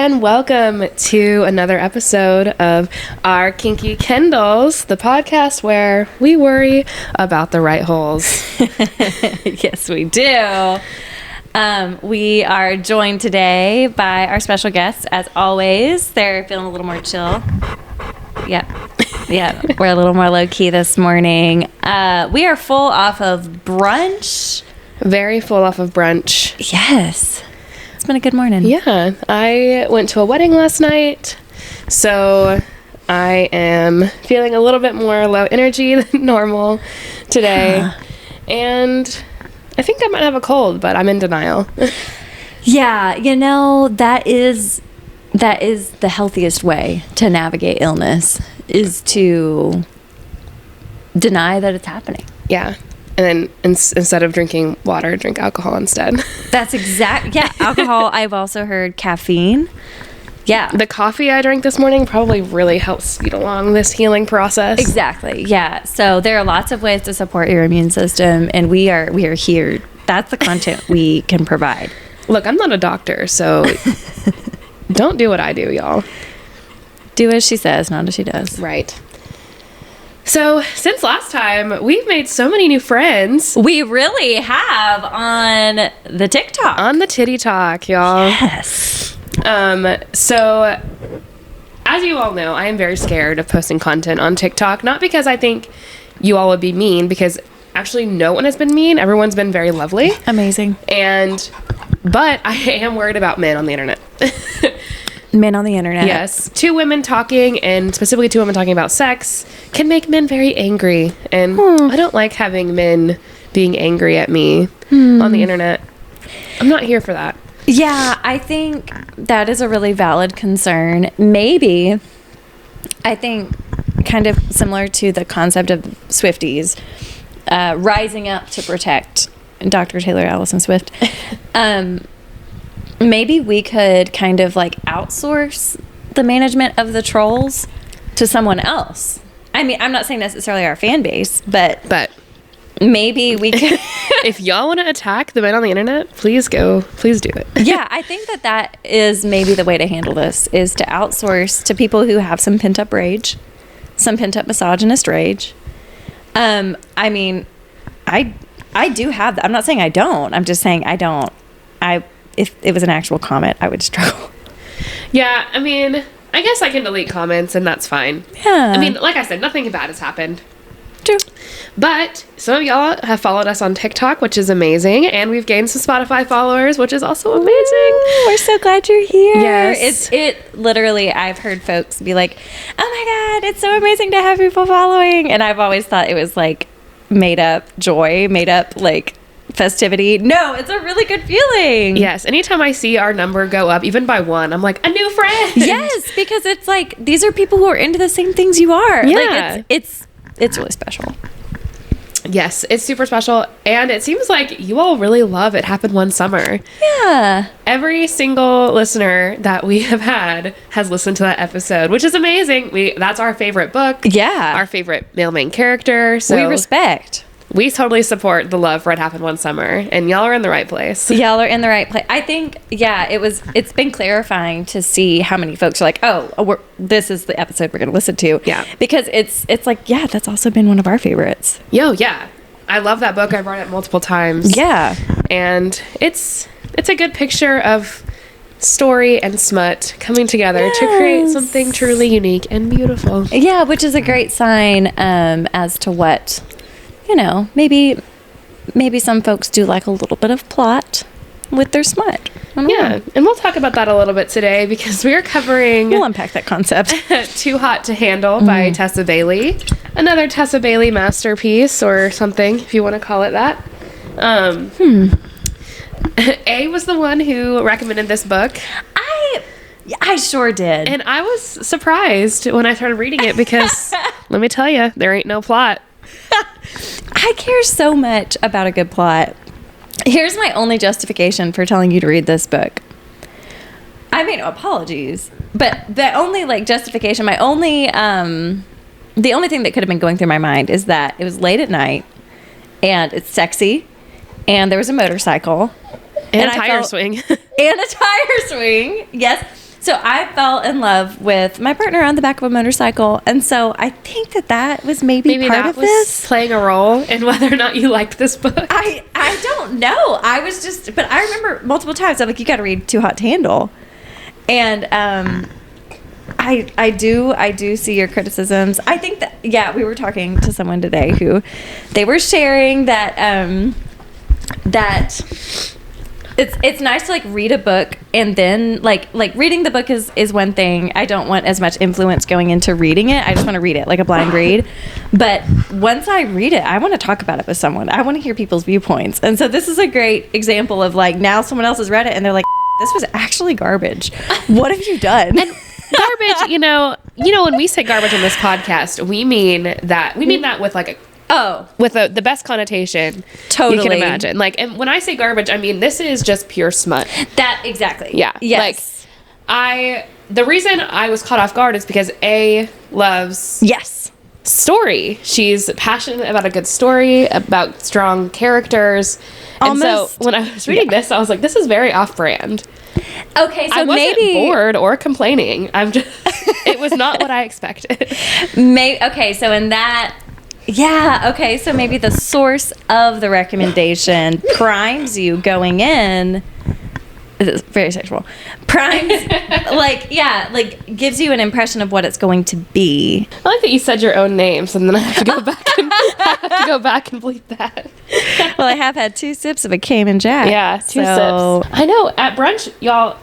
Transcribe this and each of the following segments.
and welcome to another episode of Our Kinky Kendalls, the podcast where we worry about the right holes. Yes, we do. We are joined today by our special guests, as always. They're feeling a little more chill. Yeah, we're a little more low-key this morning. We are full off of brunch. Very full off of brunch. Yes. It's been a good morning. Yeah, I went to a wedding last night, so I am feeling a little bit more low energy than normal today. And I think I might have a cold, but I'm in denial. Yeah, that is the healthiest way to navigate illness, is to deny that it's happening. Yeah. And then instead of drinking water, drink alcohol instead. That's alcohol. I've also heard caffeine. Yeah. The coffee I drank this morning probably really helps speed along this healing process. Exactly. Yeah. So there are lots of ways to support your immune system, and we are here. That's the content we can provide. Look, I'm not a doctor, so don't do what I do, y'all. Do as she says, not as she does. Right. So, since last time, we've made so many new friends. We really have on the TikTok. On the Titty Talk, y'all. Yes. So, as you all know, I am very scared of posting content on TikTok. Not because I think you all would be mean, because actually no one has been mean. Everyone's been very lovely. Amazing. But I am worried about men on the internet. Men on the internet. Yes. Two women talking, and specifically two women talking about sex, can make men very angry. And I don't like having men being angry at me on the internet. I'm not here for that. Yeah, I think that is a really valid concern. Maybe, I think, kind of similar to the concept of Swifties rising up to protect Dr. Taylor Allison Swift. Maybe we could kind of like outsource the management of the trolls to someone else. I mean, I'm not saying necessarily our fan base, but maybe we could. If y'all want to attack the men on the internet, please do it. Yeah, I think that is maybe the way to handle this, is to outsource to people who have some pent up rage, some pent up misogynist rage. I mean, I do have that. I'm not saying I don't. I'm just saying I don't. If it was an actual comment, I would struggle. Yeah, I mean, I guess I can delete comments and that's fine. Yeah. I mean, like I said, nothing bad has happened. True. But some of y'all have followed us on TikTok, which is amazing. And we've gained some Spotify followers, which is also amazing. Ooh, we're so glad you're here. Yes. It literally, I've heard folks be like, oh my God, it's so amazing to have people following. And I've always thought it was like made up joy, made up like festivity. No, it's a really good feeling. Yes. Anytime I see our number go up, even by one, I'm like, a new friend. Yes, because it's like, these are people who are into the same things you are. Yeah. Like it's really special. Yes, it's super special. And it seems like you all really love It Happened One Summer. Yeah. Every single listener that we have had has listened to that episode, which is amazing. That's our favorite book. Yeah. Our favorite male main character. So we respect. We totally support the love for It Happened One Summer, and y'all are in the right place. Y'all are in the right place. I think, yeah, it's been clarifying to see how many folks are like, this is the episode we're going to listen to. Yeah. Because it's like, yeah, that's also been one of our favorites. Yeah. I love that book. I've read it multiple times. Yeah. And it's a good picture of story and smut coming together to create something truly unique and beautiful. Yeah, which is a great sign as to what, maybe some folks do like a little bit of plot with their smut. Yeah, and we'll talk about that a little bit today because we're covering... We'll unpack that concept. Too Hot to Handle by Tessa Bailey. Another Tessa Bailey masterpiece or something, if you want to call it that. A was the one who recommended this book. I sure did. And I was surprised when I started reading it because, let me tell you, there ain't no plot. I care so much about a good plot. Here's my only justification for telling you to read this book. I mean, apologies, but the only justification, the only thing that could have been going through my mind is that it was late at night and it's sexy and there was a motorcycle and a tire swing. And a tire swing. Yes. So I fell in love with my partner on the back of a motorcycle. And so I think that was maybe part that of was this. playing a role in whether or not you liked this book. I don't know. I was just, but I remember multiple times I'm like, you got to read Too Hot to Handle. And I do see your criticisms. I think that, yeah, we were talking to someone today who they were sharing that that it's nice to like read a book and then like reading the book is one thing. I don't want as much influence going into reading it. I just want to read it like a blind read. But once I read it, I want to talk about it with someone. I want to hear people's viewpoints. And so this is a great example of like, now someone else has read it and they're like, this was actually garbage. What have you done? And garbage, you know, when we say garbage on this podcast, we mean that with like the best connotation Totally. you can imagine. Like, and when I say garbage, I mean this is just pure smut. That exactly. Yeah. Yes. Like the reason I was caught off guard is because A loves Yes. story. She's passionate about a good story, about strong characters. Almost, and so when I was reading this, I was like, this is very off-brand. Okay, so I wasn't maybe bored or complaining. I'm just it was not what I expected. okay, so in that okay, so maybe the source of the recommendation primes you going in. It's very sexual. Primes like gives you an impression of what it's going to be. I like that you said your own names, and then I have to go back and bleep that. Well, I have had 2 sips of a Cayman Jack. Yeah, 2 sips. I know. At brunch, y'all,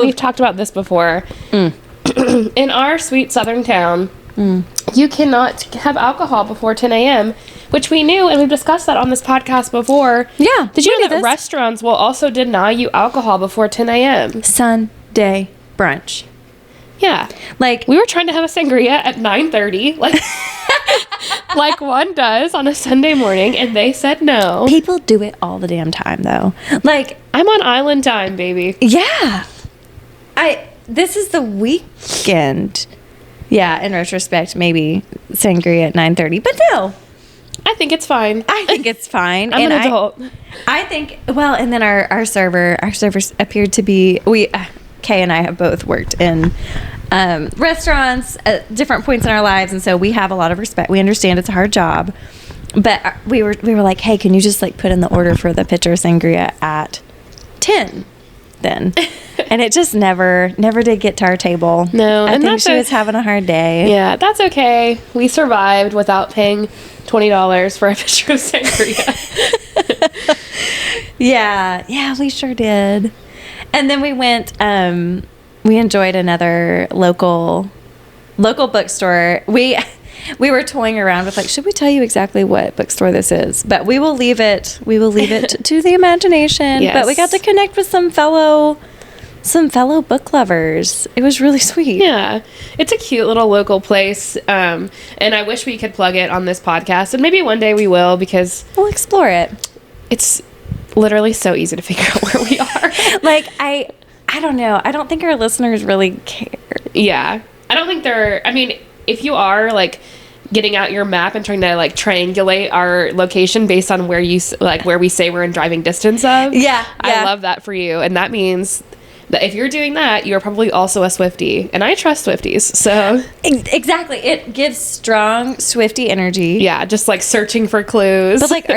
we've talked about this before. In our sweet southern town, you cannot have alcohol before 10 a.m., which we knew, and we've discussed that on this podcast before. Yeah. Did you know that restaurants will also deny you alcohol before 10 a.m.? Sunday brunch. Yeah. Like, we were trying to have a sangria at 9:30, like one does on a Sunday morning, and they said no. People do it all the damn time, though. Like, I'm on island time, baby. Yeah. This is the weekend. Yeah, in retrospect, maybe sangria at 9:30, but no. I think it's fine. I think it's fine. I'm an adult. I think, well, and then our servers appeared to be, Kay and I have both worked in restaurants at different points in our lives, and so we have a lot of respect. We understand it's a hard job, but we were like, hey, can you just like put in the order for the pitcher of sangria at 10 then? And it just never did get to our table. No, I think she was having a hard day. Yeah, that's okay. We survived without paying $20 for a pitcher of sangria. Yeah, we sure did. And then we went. We enjoyed another local bookstore. We were toying around with like, should we tell you exactly what bookstore this is? But we will leave it. We will leave it to the imagination. Yes. But we got to connect with some fellow book lovers. It was really sweet. Yeah, it's a cute little local place, and I wish we could plug it on this podcast, and maybe one day we will, because We'll explore it. it's literally so easy to figure out where we are. Like, I don't know. I don't think our listeners really care. Yeah, I don't think I mean, if you are like getting out your map and trying to like triangulate our location based on where where we say we're in driving distance of, Yeah. I love that for you, and that means that if you're doing that, you're probably also a Swiftie, and I trust Swifties, so Exactly. It gives strong Swiftie energy. yeah, just like searching for clues. But like,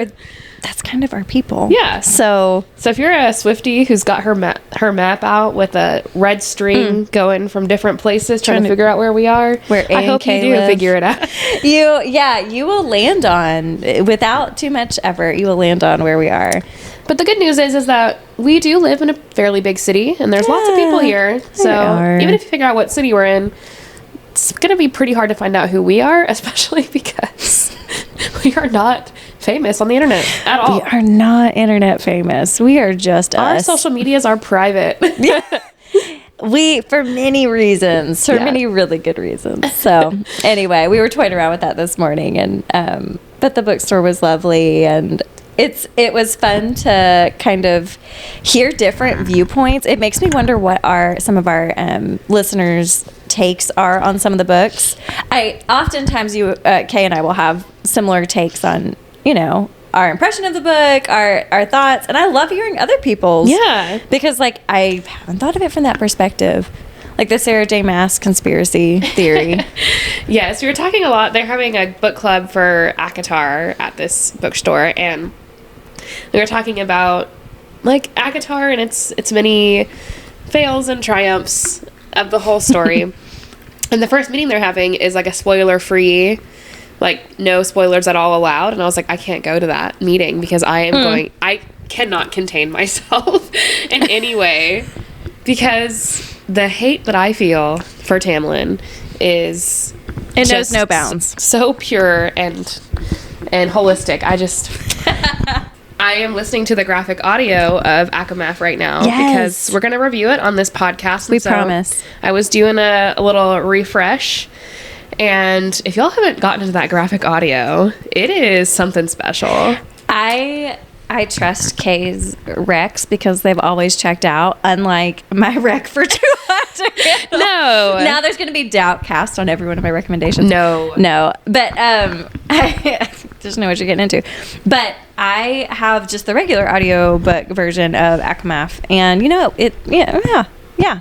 that's kind of our people. Yeah. So if you're a Swiftie who's got her map out with a red string going from different places trying to figure out where we are, Where A I and hope K you do live. figure it out. you will land on, without too much effort, you will land on where we are. But the good news is that we do live in a fairly big city, and there's lots of people here. So even if you figure out what city we're in, it's going to be pretty hard to find out who we are, especially because we are not famous on the internet at all. We are not internet famous. We are just Our us. social medias are private. For many reasons, many really good reasons. So anyway, we were toying around with that this morning, and but the bookstore was lovely, and it was fun to kind of hear different viewpoints. It makes me wonder what some of our listeners' takes are on some of the books. Oftentimes Kay and I will have similar takes on, our impression of the book, our thoughts, and I love hearing other people's. Yeah. Because like I haven't thought of it from that perspective. Like the Sarah J. Maas conspiracy theory. Yes, we were talking a lot. They're having a book club for ACOTAR at this bookstore, and we were talking about like ACOTAR and its many fails and triumphs of the whole story. And the first meeting they're having is like a spoiler-free, like no spoilers at all allowed. And I was like, I can't go to that meeting because I cannot contain myself in any way, because the hate that I feel for Tamlin is It knows no bounds. So pure and holistic. I am listening to the graphic audio of ACOMAF right now because we're going to review it on this podcast. We promise. I was doing a little refresh, and if y'all haven't gotten into that graphic audio, it is something special. I trust Kay's recs because they've always checked out, unlike my rec for True Hunter. No. Now there's going to be doubt cast on every one of my recommendations. No. But I just know what you're getting into. But I have just the regular audiobook version of ACOMAF, and yeah.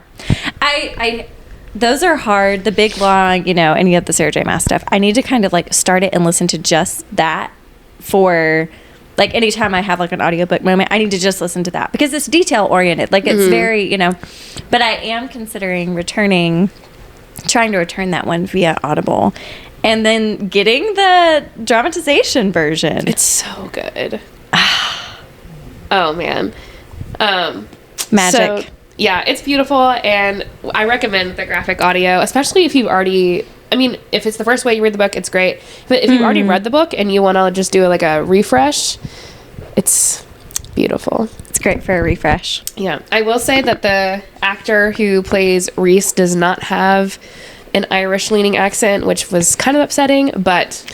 I those are hard. The big long, any of the Sarah J. Maas stuff. I need to kind of like start it and listen to just that for. Like anytime I have like an audiobook moment, I need to just listen to that because it's detail oriented. Like it's very, but I am considering trying to return that one via Audible and then getting the dramatization version. It's so good. Oh man. Magic. So, yeah, it's beautiful, and I recommend the graphic audio, especially if you've already, if it's the first way you read the book, it's great. But if you've already read the book and you want to just do like a refresh, it's beautiful. It's great for a refresh. Yeah. I will say that the actor who plays Rhys does not have an Irish-leaning accent, which was kind of upsetting, but...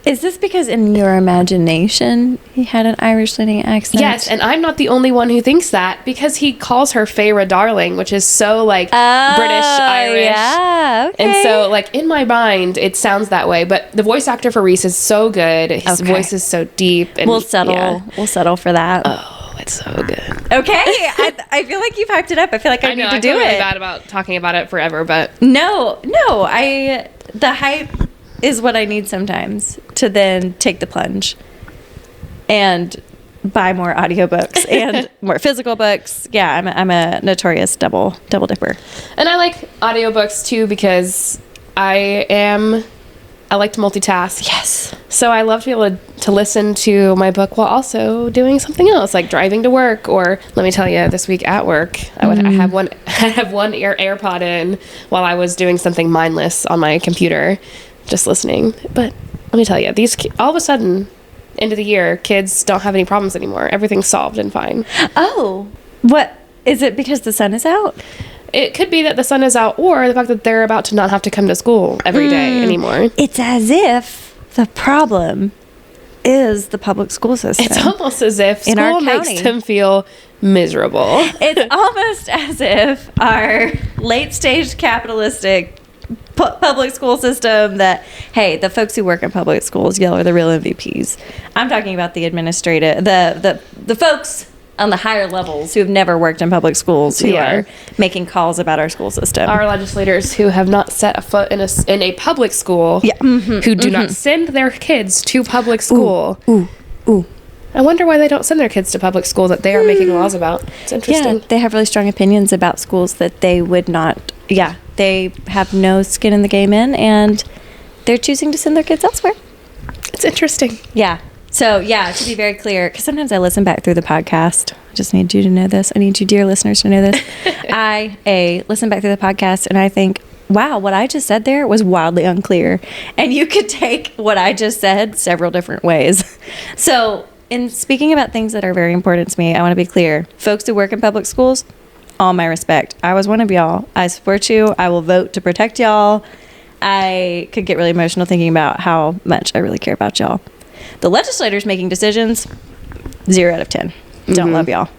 Is this because in your imagination he had an Irish-leaning accent? Yes, and I'm not the only one who thinks that, because he calls her Feyre Darling, which is so, like, British, Irish. Yeah, okay. And so, like, in my mind, it sounds that way, but the voice actor for Rhys is so good. His voice is so deep. And we'll settle for that. Oh, it's so good. Okay. I feel like you've hyped it up. I feel like I need to do it. I feel really bad about talking about it forever, but... No, the hype is what I need sometimes to then take the plunge and buy more audiobooks and more physical books. Yeah, I'm a notorious double dipper. And I like audiobooks too because I like to multitask. Yes. So I love to be able to listen to my book while also doing something else, like driving to work, or let me tell you, this week at work, I have one AirPod in while I was doing something mindless on my computer, just listening. But let me tell you, all of a sudden, end of the year, kids don't have any problems anymore. Everything's solved and fine. Oh, what is it? Because the sun is out? It could be that the sun is out, or the fact that they're about to not have to come to school every day anymore. It's as if the problem is the public school system. It's almost as if school makes them feel miserable. It's almost as if our late stage capitalistic public school system that, hey, the folks who work in public schools, y'all are the real MVPs. I'm talking about the administrative, the folks on the higher levels who have never worked in public schools who are making calls about our school system. Our legislators who have not set a foot in a public school, who do not send their kids to public school. Ooh. I wonder why they don't send their kids to public school that they are making laws about. It's interesting. Yeah, they have really strong opinions about schools that they would not, they have no skin in the game in, and they're choosing to send their kids elsewhere. It's interesting. Yeah. So, to be very clear, because sometimes I listen back through the podcast. I just need you to know this. I need you, dear listeners, to know this. I listen back through the podcast, and I think, wow, what I just said there was wildly unclear. And you could take what I just said several different ways. So, in speaking about things that are very important to me, I want to be clear. Folks who work in public schools, all my respect. I was one of y'all. I support you. I will vote to protect y'all. I could get really emotional thinking about how much I really care about y'all. The legislators making decisions, 0 out of 10. Don't love y'all.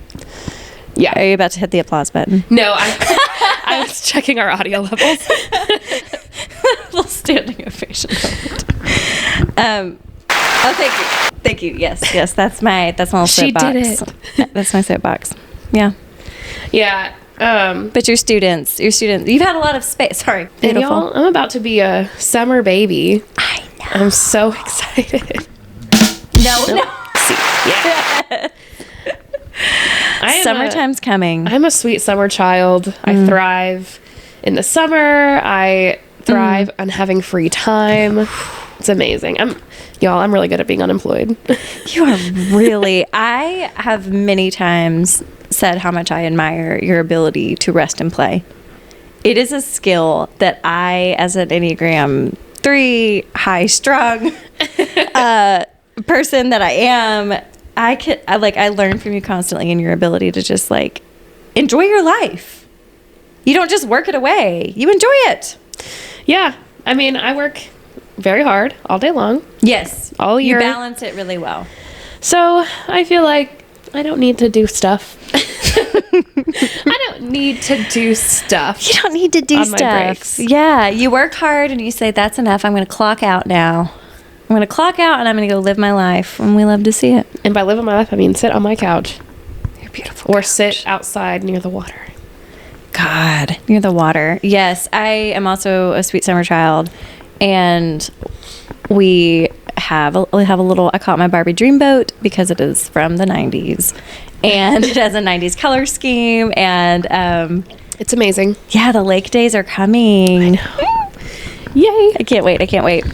Yeah. Are you about to hit the applause button? No, I was checking our audio levels. Little standing ovation moment. Thank you. Yes. That's my little soapbox. She did it. That's my soapbox. Yeah. Yeah. But your students, you've had a lot of space. Sorry. And Beautiful. y'all, I'm about to be a summer baby. I know. I'm so excited. No. Yeah. Summertime's coming. I'm a sweet summer child. I thrive in the summer. I thrive on having free time. It's amazing. I'm really good at being unemployed. You are really. I have many times said how much I admire your ability to rest and play. It is a skill that I, as an Enneagram 3 high strung person that I am, I learn from you constantly in your ability to just like enjoy your life. You don't just work it away. You enjoy it. Yeah. I mean, I work very hard all day long. Yes. All year. You balance it really well. So I feel like I don't need to do stuff. I don't need to do stuff. You don't need to do on my stuff. breaks. Yeah. You work hard and you say, that's enough. I'm going to clock out now. I'm going to clock out and I'm going to go live my life. And we love to see it. And by living my life, I mean sit on my couch. You're beautiful. Or sit outside near the water. God, near the water. Yes, I am also a sweet summer child, and we have a little. I call it my Barbie Dreamboat because it is from the '90s, and it has a '90s color scheme. And It's amazing. yeah, the lake days are coming. Yay. I can't wait.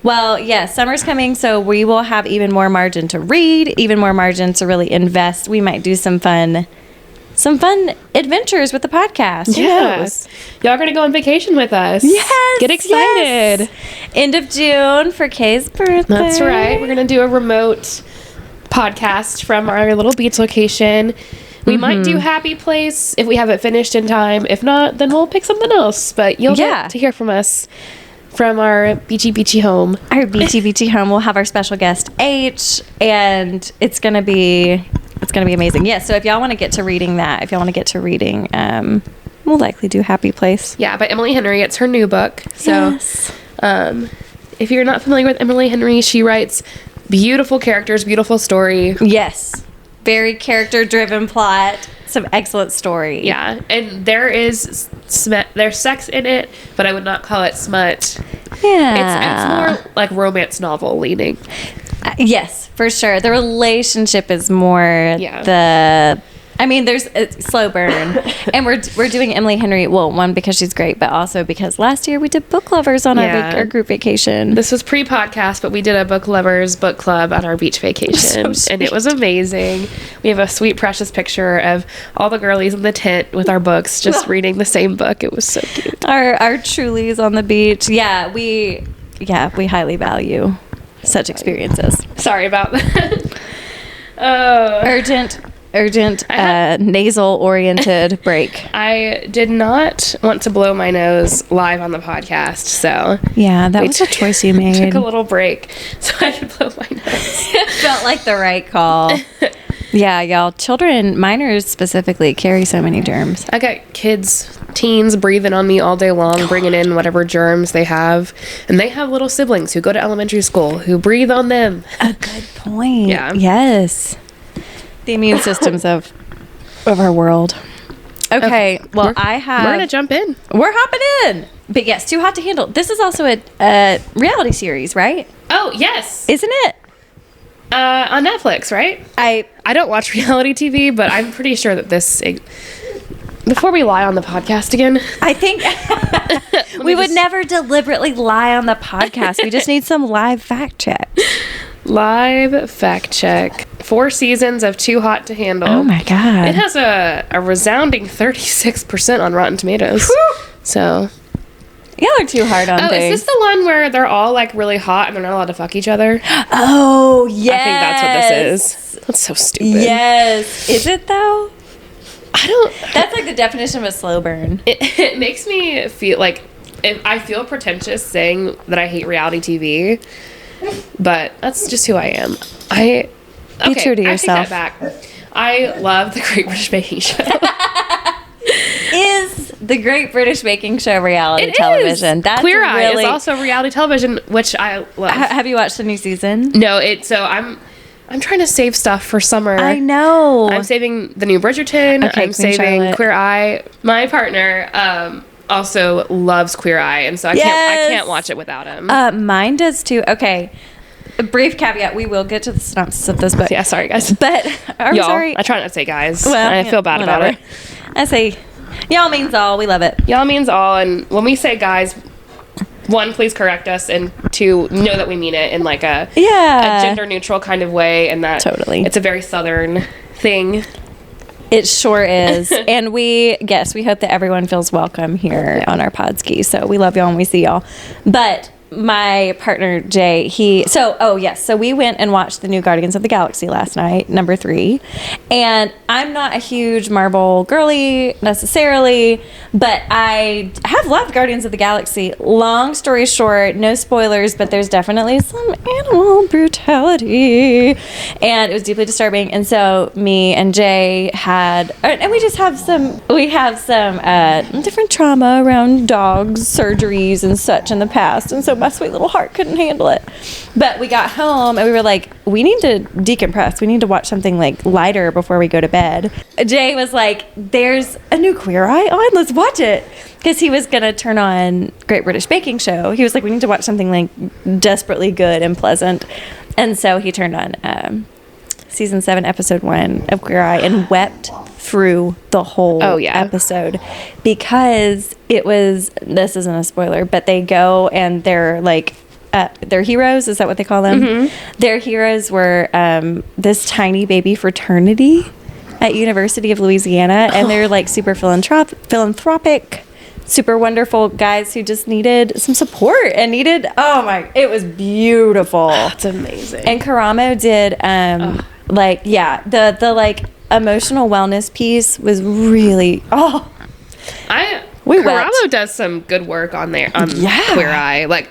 Well, yeah, summer's coming, so we will have even more margin to read, even more margin to really invest. We might do some fun adventures with the podcast. Who knows? Y'all are going to go on vacation with us. Yes. Get excited. Yes. End of June for Kay's birthday. That's right. We're going to do a remote podcast from our little beach location. We might do Happy Place if we have it finished in time. If not, then we'll pick something else. But you'll get to hear from us from our beachy home. Our beachy home. We'll have our special guest H, and it's gonna be amazing. Yes. So if y'all want to get to reading, we'll likely do Happy Place. Yeah, by Emily Henry. It's her new book. So, if you're not familiar with Emily Henry, she writes beautiful characters, beautiful story. Yes. Very character-driven plot. Some excellent story. Yeah, and there's sex in it, but I would not call it smut. Yeah. It's more like romance novel leaning. Yes, for sure. The relationship is more there's a slow burn. And we're doing Emily Henry, well, one, because she's great, but also because last year we did Book Lovers on our group vacation. This was pre-podcast, but we did a Book Lovers book club on our beach vacation. And it was amazing. We have a sweet, precious picture of all the girlies in the tent with our books, just reading the same book. It was so cute. Our Trulies on the beach. Yeah, we highly value such experiences. Sorry about that. Urgent, nasal-oriented break. I did not want to blow my nose live on the podcast, so... Yeah, that was a choice you made. Took a little break so I could blow my nose. Felt like the right call. Yeah, y'all. Children, minors specifically, carry so many germs. I got teens breathing on me all day long, bringing in whatever germs they have. And they have little siblings who go to elementary school who breathe on them. A good point. Yeah. Yes. The immune systems of our world. Okay. Well, we're going to jump in. We're hopping in. But yes, Too Hot to Handle. This is also a reality series, right? Oh, yes. Isn't it? On Netflix, right? I don't watch reality TV, but I'm pretty sure that this... Before we lie on the podcast again... I think we would never deliberately lie on the podcast. We just need some live fact check. Live fact check. 4 seasons of Too Hot to Handle. Oh my God. It has a resounding 36% on Rotten Tomatoes. Whew. So... Y'all are too hard on things. Is this the one where they're all like really hot and they're not allowed to fuck each other? Oh, yes. I think that's what this is. That's so stupid. Yes. Is it though? I don't... That's like the definition of a slow burn. It makes me feel like... I feel pretentious saying that I hate reality TV, but that's just who I am. Be true to yourself. I take that back. I love the Great British Baking Show. Is the Great British Baking Show reality television? That's Queer Eye is also reality television, which I love. Have you watched the new season? No, I'm trying to save stuff for summer. I know. I'm saving the new Bridgerton. Okay, I'm Queen saving Charlotte. Queer Eye. My partner also loves Queer Eye, and so I can't watch it without him. Mine does too. Okay. A brief caveat, we will get to the synopsis of this book. Yeah, sorry guys. But I'm Y'all, sorry. I try not to say guys. Well, I feel bad whatever. about it. I say y'all means all. We love it. Y'all means all, and when we say guys, one, please correct us, and two, know that we mean it in like a gender neutral kind of way, and that Totally. it's a very Southern thing. It sure is. And we hope that everyone feels welcome here on our Podski. So we love y'all and we see y'all. But my partner Jay, so we went and watched the new Guardians of the Galaxy last night, number 3. And I'm not a huge Marvel girly necessarily, but I have loved Guardians of the Galaxy. Long story short, no spoilers, but there's definitely some animal brutality, and it was deeply disturbing. And so me and Jay we have some different trauma around dogs, surgeries and such in the past, and so my sweet little heart couldn't handle it. But we got home and we were like, we need to decompress. We need to watch something like lighter before we go to bed. Jay was like, there's a new Queer Eye on, let's watch it. Because he was going to turn on Great British Baking Show. He was like, we need to watch something like desperately good and pleasant. And so he turned on season 7, episode 1 of Queer Eye and wept through the whole episode, because this isn't a spoiler, but they go and they're like, they're heroes. Is that what they call them? Mm-hmm. Their heroes were this tiny baby fraternity at University of Louisiana, and they're like super philanthropic, super wonderful guys who just needed some support and it was beautiful. That's amazing. And Karamo did the like emotional wellness piece was really Karamo does some good work on there on Queer Eye. Like,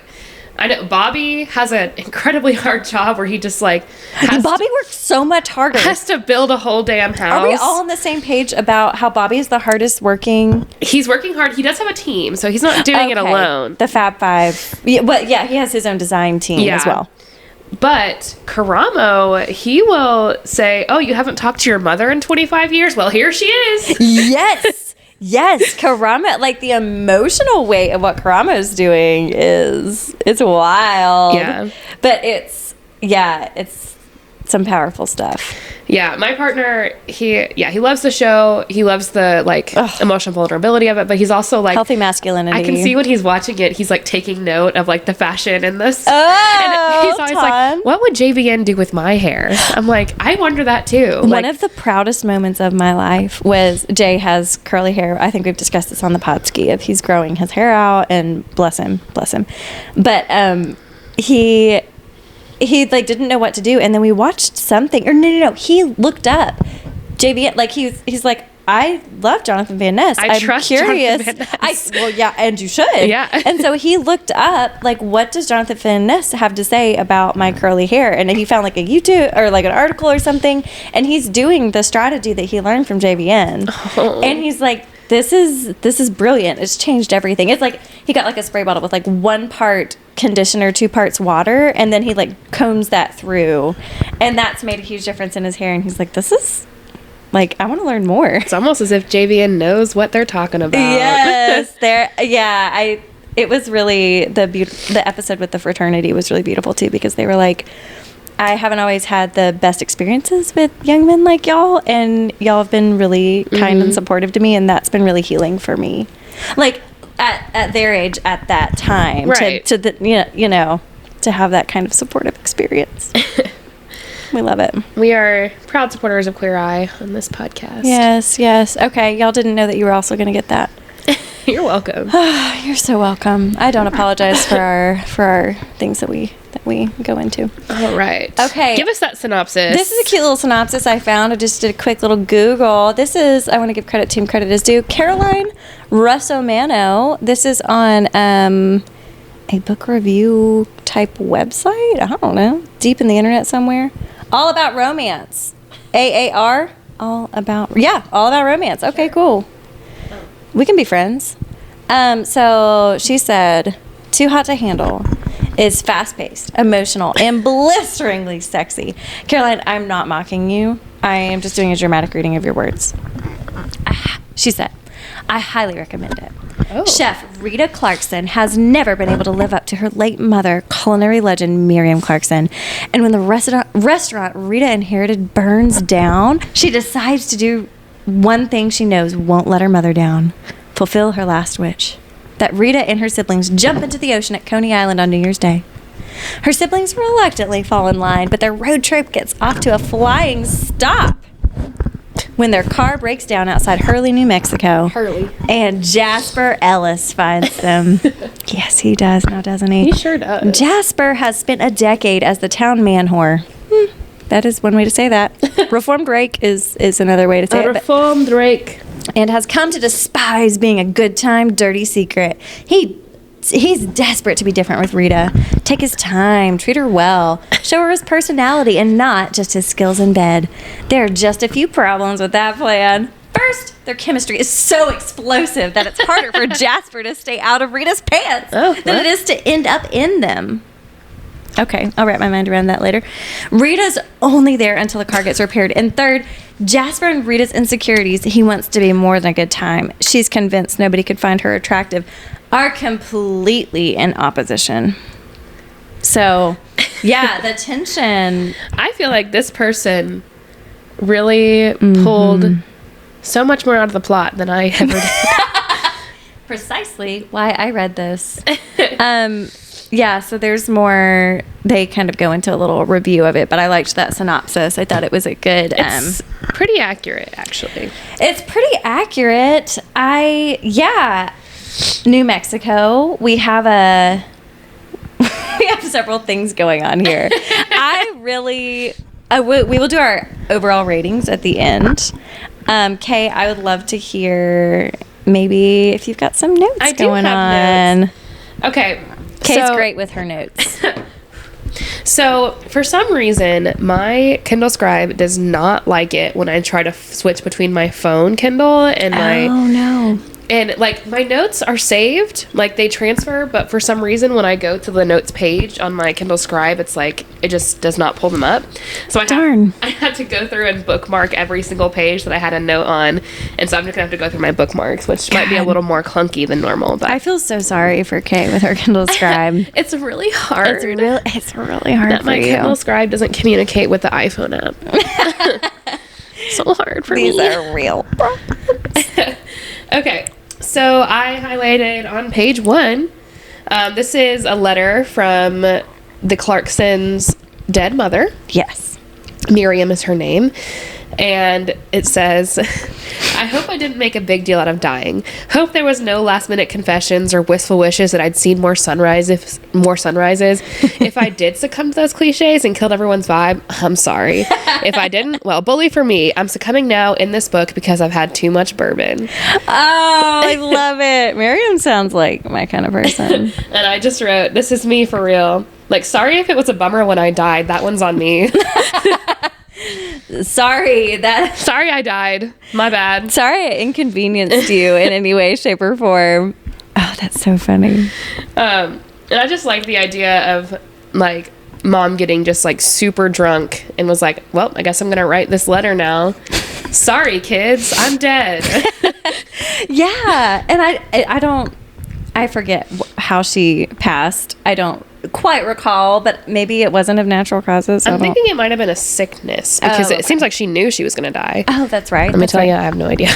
I know Bobby has an incredibly hard job where he just like Bobby works so much harder. Has to build a whole damn house. Are we all on the same page about how Bobby is the hardest working? He's working hard. He does have a team, so he's not doing it alone. The Fab Five. Yeah, but yeah, he has his own design team as well. But Karamo, he will say, "Oh, you haven't talked to your mother in 25 years? Well, here she is." Yes. Yes, Karamo, like the emotional weight of what Karamo's doing it's wild. Yeah. But it's some powerful stuff. Yeah, my partner, he loves the show. He loves the emotional vulnerability of it, but he's also like healthy masculinity. I can see when he's watching it, he's like taking note of like the fashion in this. Oh, and he's always like, "What would JVN do with my hair?" I'm like, I wonder that too. One of the proudest moments of my life was Jay has curly hair. I think we've discussed this on the Podski of he's growing his hair out, and bless him. But he like didn't know what to do, and then we watched something, or no, he looked up JVN, like he's like, I love Jonathan Van Ness. I'm trust curious. Jonathan Van Ness. And you should. Yeah. And so he looked up, like, what does Jonathan Van Ness have to say about my curly hair? And he found like a YouTube or like an article or something, and he's doing the strategy that he learned from JVN. Oh. And he's like, this is brilliant. It's changed everything. It's like he got like a spray bottle with like 1 part conditioner, 2 parts water, and then he like combs that through, and that's made a huge difference in his hair. And he's like, this is like, I want to learn more. It's almost as if JVN knows what they're talking about. Yes, it was really the episode with the fraternity was really beautiful too, because they were like, I haven't always had the best experiences with young men like y'all, and y'all have been really kind and supportive to me, and that's been really healing for me. Like at their age at that time, right? To have that kind of supportive experience. We love it. We are proud supporters of Queer Eye on this podcast. Yes. Okay, y'all didn't know that you were also going to get that. You're welcome. You're so welcome. I don't apologize for our things that we go into. All right. Okay. Give us that synopsis. This is a cute little synopsis I found. I just did a quick little Google. This is, I want to give credit to whom credit is due, Caroline Russomano. This is on a book review type website. I don't know. Deep in the internet somewhere. All About Romance. AAR. All About Romance. Okay, cool. We can be friends. So she said, too hot to handle. is fast-paced, emotional, and blisteringly sexy. Caroline, I'm not mocking you. I am just doing a dramatic reading of your words. She said, I highly recommend it. Oh. Chef Rita Clarkson has never been able to live up to her late mother, culinary legend Miriam Clarkson. And when the restaurant Rita inherited burns down, she decides to do one thing she knows won't let her mother down: fulfill her last wish. That Rita and her siblings jump into the ocean at Coney Island on New Year's Day. Her siblings reluctantly fall in line, but their road trip gets off to a flying stop when their car breaks down outside Hurley, New Mexico. Hurley. And Jasper Ellis finds them. Yes, he does now, doesn't he? He sure does. Jasper has spent a decade as the town man whore. That is one way to say that. Reformed rake is another way to say A it. reformed rake. And has come to despise being a good time, dirty secret. He's desperate to be different with Rita. Take his time, treat her well, show her his personality and not just his skills in bed. There are just a few problems with that plan. First, their chemistry is so explosive that it's harder for Jasper to stay out of Rita's pants than it is to end up in them. Okay, I'll wrap my mind around that later. Rita's only there until the car gets repaired. And third, Jasper and Rita's insecurities, he wants to be more than a good time. She's convinced nobody could find her attractive, are completely in opposition. So, yeah, the tension. I feel like this person really pulled so much more out of the plot than I ever did. Precisely why I read this. Yeah, so there's more. They kind of go into a little review of it, but I liked that synopsis. I thought it was a good. It's pretty accurate, actually. It's pretty accurate. New Mexico. We have several things going on here. We will do our overall ratings at the end. Kay, I would love to hear maybe if you've got some notes going on. Notes. Okay. Kay's great with her notes. So, for some reason, my Kindle Scribe does not like it when I try to switch between my phone Kindle and my... Oh, no. And, like, my notes are saved. Like, they transfer, but for some reason, when I go to the notes page on my Kindle Scribe, it's like, it just does not pull them up. So I had to go through and bookmark every single page that I had a note on. And so I'm just going to have to go through my bookmarks, which might be a little more clunky than normal. But I feel so sorry for Kay with her Kindle Scribe. It's really hard. It's really hard that for my you. Kindle Scribe doesn't communicate with the iPhone app. So hard for me. These are real problems. Okay, so I highlighted on page 1. This is a letter from the Clarksons' dead mother. Yes. Miriam is her name. And it says, I hope I didn't make a big deal out of dying. Hope there was no last minute confessions or wistful wishes that I'd seen more sunrises. If I did succumb to those cliches and killed everyone's vibe, I'm sorry. If I didn't, well, bully for me. I'm succumbing now in this book because I've had too much bourbon. Oh, I love it. Miriam sounds like my kind of person. And I just wrote, this is me for real. Like, sorry if it was a bummer when I died. That one's on me. Sorry I died. My bad. Sorry I inconvenienced you in any way, shape, or form. Oh, that's so funny. And I just like the idea of, like, mom getting just, like, super drunk and was like, well, I guess I'm going to write this letter now. Sorry, kids. I'm dead. Yeah. And I forget how she passed. I don't quite recall, but maybe it wasn't of natural causes. I'm thinking it might have been a sickness because it seems like she knew she was going to die. Oh, that's right. Let me tell you, I have no idea.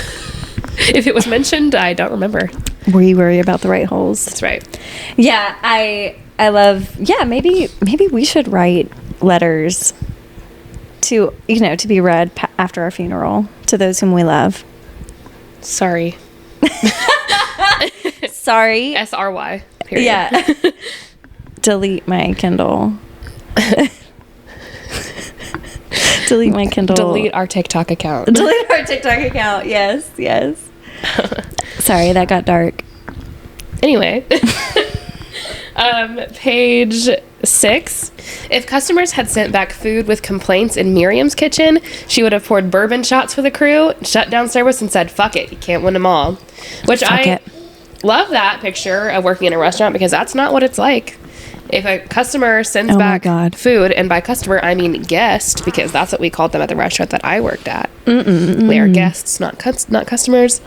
If it was mentioned, I don't remember. We worry about the right holes. That's right. Yeah, I love. Yeah, maybe we should write letters to be read after our funeral to those whom we love. Sorry. Sorry. SRY. Period. Yeah. Delete my Kindle. Delete my Kindle. Delete our TikTok account. Delete our TikTok account. Yes. Sorry, that got dark. Anyway. Page 6. If customers had sent back food with complaints in Miriam's kitchen, she would have poured bourbon shots for the crew, shut down service, and said, fuck it, you can't win them all. Which love that picture of working in a restaurant because that's not what it's like. If a customer sends Oh my back God. food, and by customer I mean guest, because that's what we called them at the restaurant that I worked at. They are guests, not customers.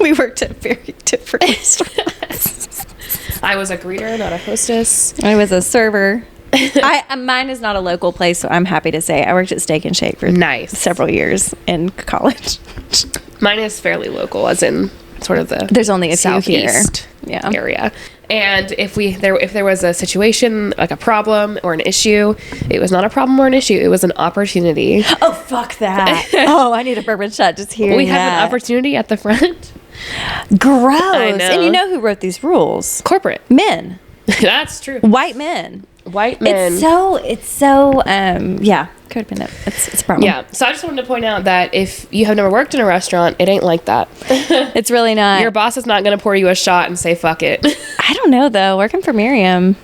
We worked at very different restaurants. I was a greeter, not a hostess. I was a server. Mine is not a local place, so I'm happy to say I worked at Steak and Shake for Nice. several years in college. Mine is fairly local, as in sort of the There's only a few here. southeast Yeah. area. And if there was a situation, like a problem or an issue, it was not a problem or an issue. It was an opportunity. Oh, fuck that. Oh, I need a bourbon shot just hearing We have that. an opportunity at the front. Gross. I know. And you know who wrote these rules? Corporate. Men. That's true. White men. White men. It's so yeah, codependent. It's a problem. Yeah. So I just wanted to point out that if you have never worked in a restaurant, it ain't like that. It's really not. Your boss is not going to pour you a shot and say, fuck it. I don't know though. Working for Miriam.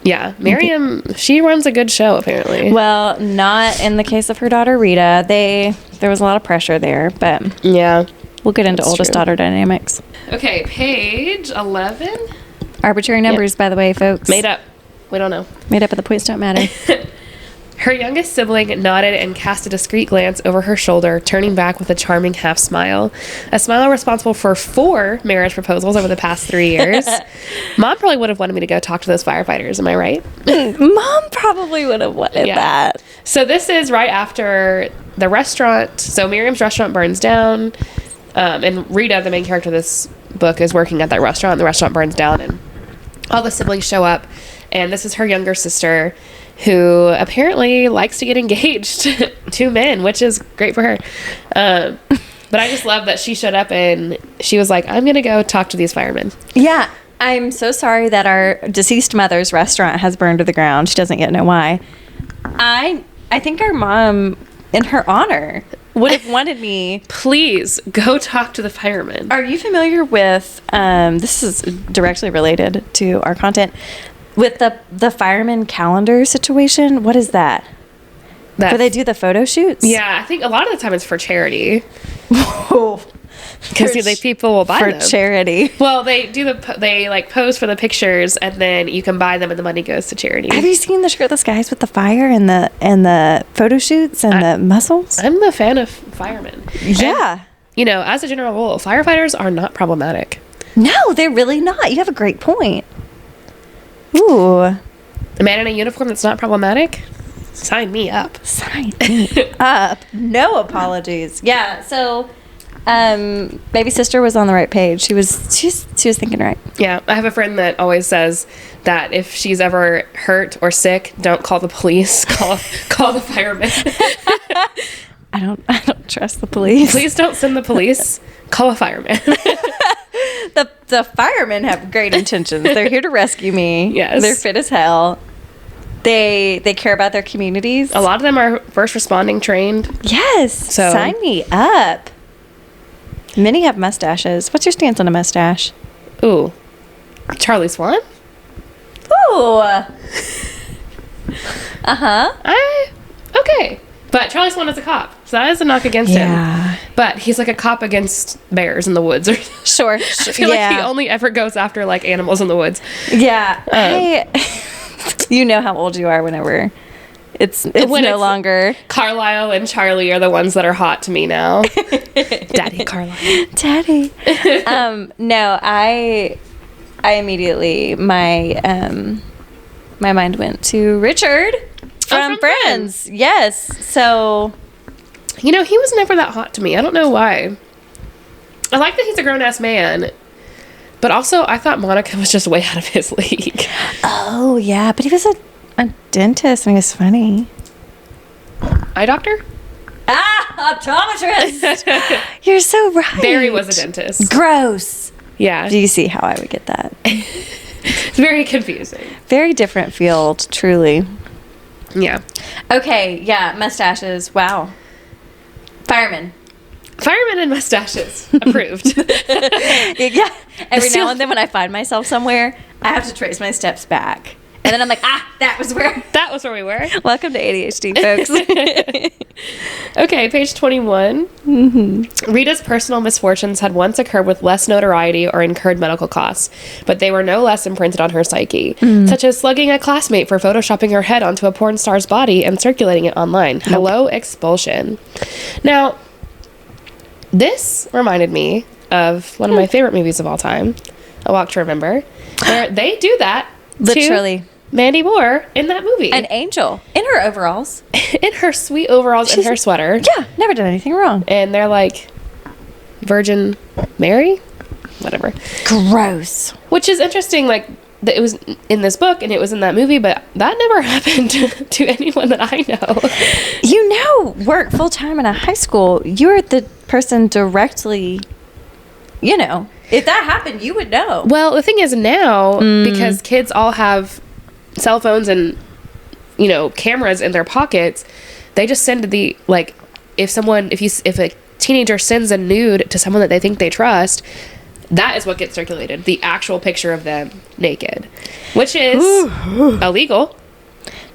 Yeah. Miriam, she runs a good show, apparently. Well, not in the case of her daughter Rita. There was a lot of pressure there, but Yeah. we'll get into That's oldest true. daughter dynamics. Okay. Page 11. Arbitrary numbers, by the way, folks. Made up. We don't know. Made up, but the points don't matter. Her youngest sibling nodded and cast a discreet glance over her shoulder, turning back with a charming half smile. A smile responsible for 4 marriage proposals over the past 3 years. Mom probably would have wanted me to go talk to those firefighters. Am I right? Mom probably would have wanted that. So this is right after the restaurant. So Miriam's restaurant burns down. And Rita, the main character of this book, is working at that restaurant. The restaurant burns down and all the siblings show up. And this is her younger sister, who apparently likes to get engaged to men, which is great for her. But I just love that she showed up and she was like, I'm going to go talk to these firemen. Yeah. I'm so sorry that our deceased mother's restaurant has burned to the ground. She doesn't yet know why. I think our mom, in her honor, would have wanted me. Please go talk to the firemen. Are you familiar with, this is directly related to our content, with the fireman calendar situation? What is that? Where they do the photo shoots? Yeah, I think a lot of the time it's for charity. Oh. Because people will buy for them. charity. Well, they like pose for the pictures and then you can buy them and the money goes to charity. Have you seen the shirtless guys with the fire and the photo shoots and the muscles? I'm a fan of firemen. Yeah. And, as a general rule, firefighters are not problematic. No, they're really not. You have a great point. Ooh. A man in a uniform that's not problematic? Sign me up. Sign me up. No apologies. Yeah, so baby sister was on the right page. She was thinking right. Yeah, I have a friend that always says that if she's ever hurt or sick, don't call the police. Call the firemen. I don't trust the police. Please don't send the police. Call a fireman. The firemen have great intentions. They're here to rescue me. Yes. They're fit as hell. They care about their communities. A lot of them are first responding trained. Yes. So- Sign me up. Many have mustaches. What's your stance on a mustache? Ooh. Charlie Swan? Ooh. Okay. But Charlie Swan is a cop, so that is a knock against Yeah. him. But he's like a cop against bears in the woods. Sure. I feel like he only ever goes after like animals in the woods. Yeah. You know how old you are whenever it's When no it's- longer Carlisle and Charlie are the ones that are hot to me now. Daddy Carlisle. Daddy. No, I immediately my mind went to Richard from from Friends. Yes. So He was never that hot to me. I don't know why. I like that he's a grown-ass man. But also, I thought Monica was just way out of his league. oh yeah, but he was a dentist and he was funny. Eye doctor? Optometrist. You're so right. Barry was a dentist. Gross. Yeah. Do you see how I would get that? It's very confusing. Very different field, truly. Yeah. Okay, yeah, mustaches. Wow. Firemen. Firemen and mustaches. Approved. Yeah. Every now and then when I find myself somewhere, I have to trace my steps back. And then I'm like, that was where. That was where we were. Welcome to ADHD, folks. Okay, page 21. Rita's personal misfortunes had once occurred with less notoriety or incurred medical costs, but they were no less imprinted on her psyche, such as slugging a classmate for photoshopping her head onto a porn star's body and circulating it online. Hello, expulsion. Now, this reminded me of one of my favorite movies of all time, A Walk to Remember, where they do that Literally. to Mandy Moore in that movie. An angel in her overalls. In her sweet overalls and her sweater. Yeah, never done anything wrong. And they're like, Virgin Mary? Whatever. Gross. Which is interesting, like, that it was in this book and it was in that movie, but that never happened to anyone that I know. You know, work full time in a high school. You're the person directly, you know, if that happened, you would know. Well, the thing is now, because kids all have cell phones and, you know, cameras in their pockets, they just send the, like, if a teenager sends a nude to someone that they think they trust, that is what gets circulated, the actual picture of them naked, which is illegal.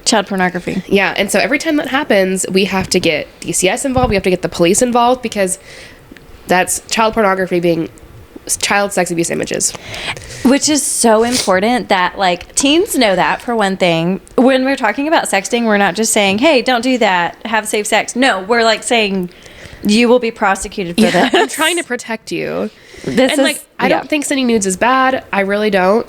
Child pornography. Yeah, and so every time that happens, we have to get DCS involved, we have to get the police involved, because that's child pornography being child sex abuse images. Which is so important that, like, teens know that, for one thing. When we're talking about sexting, we're not just saying, hey, don't do that, have safe sex. No, we're, like, saying you will be prosecuted for this. I'm trying to protect you. This and, is, like, I don't think sending nudes is bad. I really don't.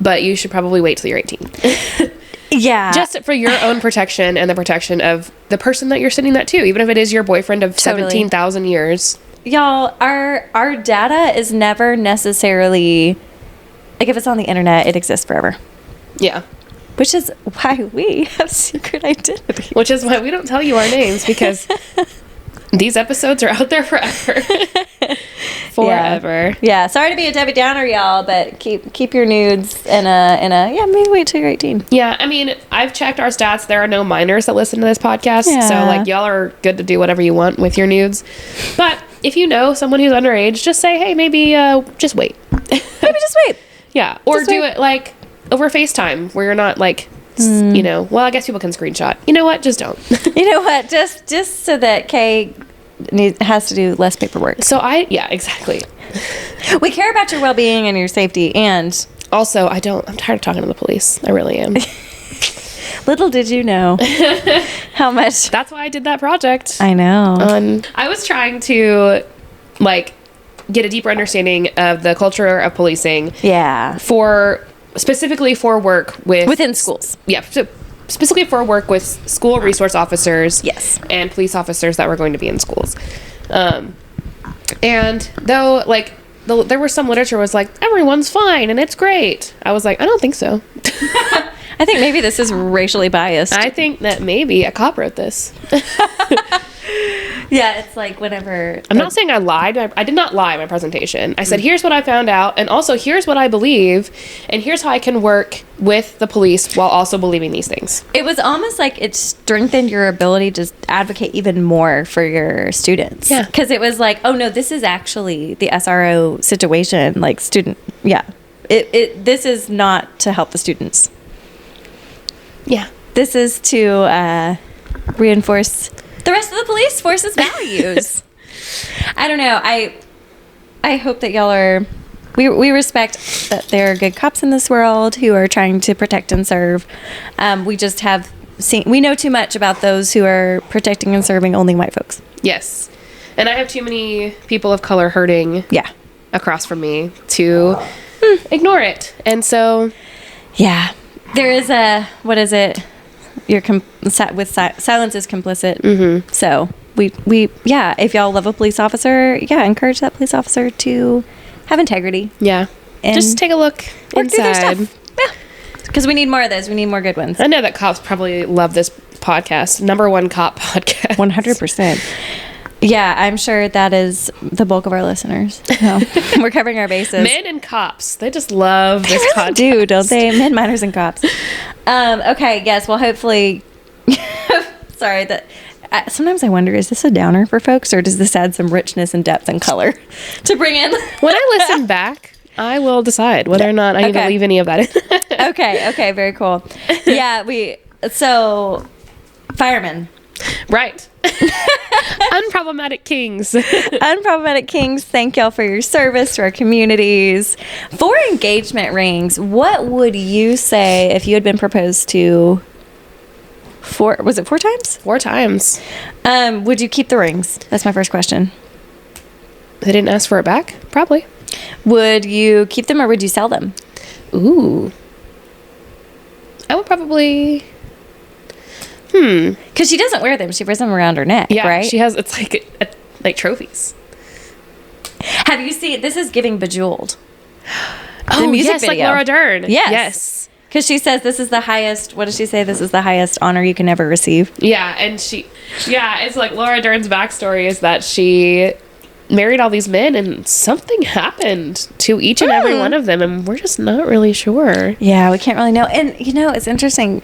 But you should probably wait till you're 18. Yeah. Just for your own protection and the protection of the person that you're sending that to, even if it is your boyfriend of 17,000 years. Y'all, our data is never necessarily, like, if it's on the internet, it exists forever. Yeah. Which is why we have secret identity. Which is why we don't tell you our names, because these episodes are out there forever. Forever. Yeah. Sorry to be a Debbie Downer, y'all, but keep your nudes in a maybe wait till you're 18. Yeah, I mean, I've checked our stats. There are no minors that listen to this podcast. Yeah. So, like, y'all are good to do whatever you want with your nudes. But if you know someone who's underage, just say, hey, maybe just wait. Maybe just wait. Yeah. Or Just do wait. it, like, over FaceTime, where you're not, like, you know, well, I guess people can screenshot. You know what? Just don't. You know what? Just so that Kay has to do less paperwork. So yeah, exactly. We care about your well-being and your safety, and Also, I'm tired of talking to the police. I really am. little did you know how much. That's why I did that project. I know. I was trying to, like, get a deeper understanding of the culture of policing. Yeah. Specifically for work Within schools. Yeah. So specifically for work with school resource officers. Yes. And police officers that were going to be in schools. And though, like, there was some literature was like, everyone's fine and it's great. I was like, I don't think so. I think maybe this is racially biased. I think that maybe a cop wrote this. Yeah, it's like whenever... I'm not saying I lied. I did not lie in my presentation. I said, here's what I found out, and also here's what I believe, and here's how I can work with the police while also believing these things. It was almost like it strengthened your ability to advocate even more for your students. Yeah. Because it was like, oh no, this is actually the SRO situation. Like this is not to help the students. Yeah. This is to reinforce the rest of the police force's values. I don't know. I hope that y'all are... We respect that there are good cops in this world who are trying to protect and serve. We just have seen... We know too much about those who are protecting and serving only white folks. Yes. And I have too many people of color hurting Yeah. across from me to ignore it. And so... Yeah. There is a... What is it? Silence is complicit. Mm-hmm. So we if y'all love a police officer, encourage that police officer to have integrity. Yeah. And just take a look work through their inside. stuff. Yeah. Because we need more of those. We need more good ones. I know that cops probably love this podcast. #1 cop podcast. 100%. Yeah, I'm sure that is the bulk of our listeners. So we're covering our bases. Men and cops. They just love this They really podcast. do, don't they? Men, minors, and cops. Okay, yes. Well, hopefully... Sorry, that... sometimes I wonder, is this a downer for folks, or does this add some richness and depth and color to bring in? When I listen back, I will decide whether or not I need to Okay. leave any of that in. Okay, very cool. Yeah, so firemen. Right. Unproblematic kings. Unproblematic kings, thank y'all for your service to our communities. For engagement rings, what would you say if you had been proposed to four times? 4 times. Would you keep the rings? That's my first question. They didn't ask for it back? Probably. Would you keep them or would you sell them? Ooh. I would probably... Because she doesn't wear them. She wears them around her neck, Yeah, right? she has, it's like trophies. Have you seen, this is giving Bejeweled. Oh, yes, like Laura Dern. Yes. Because she says this is the highest, what does she say? This is the highest honor you can ever receive. Yeah, and it's like Laura Dern's backstory is that she married all these men and something happened to each and every one of them, and we're just not really sure. Yeah, we can't really know. And, it's interesting.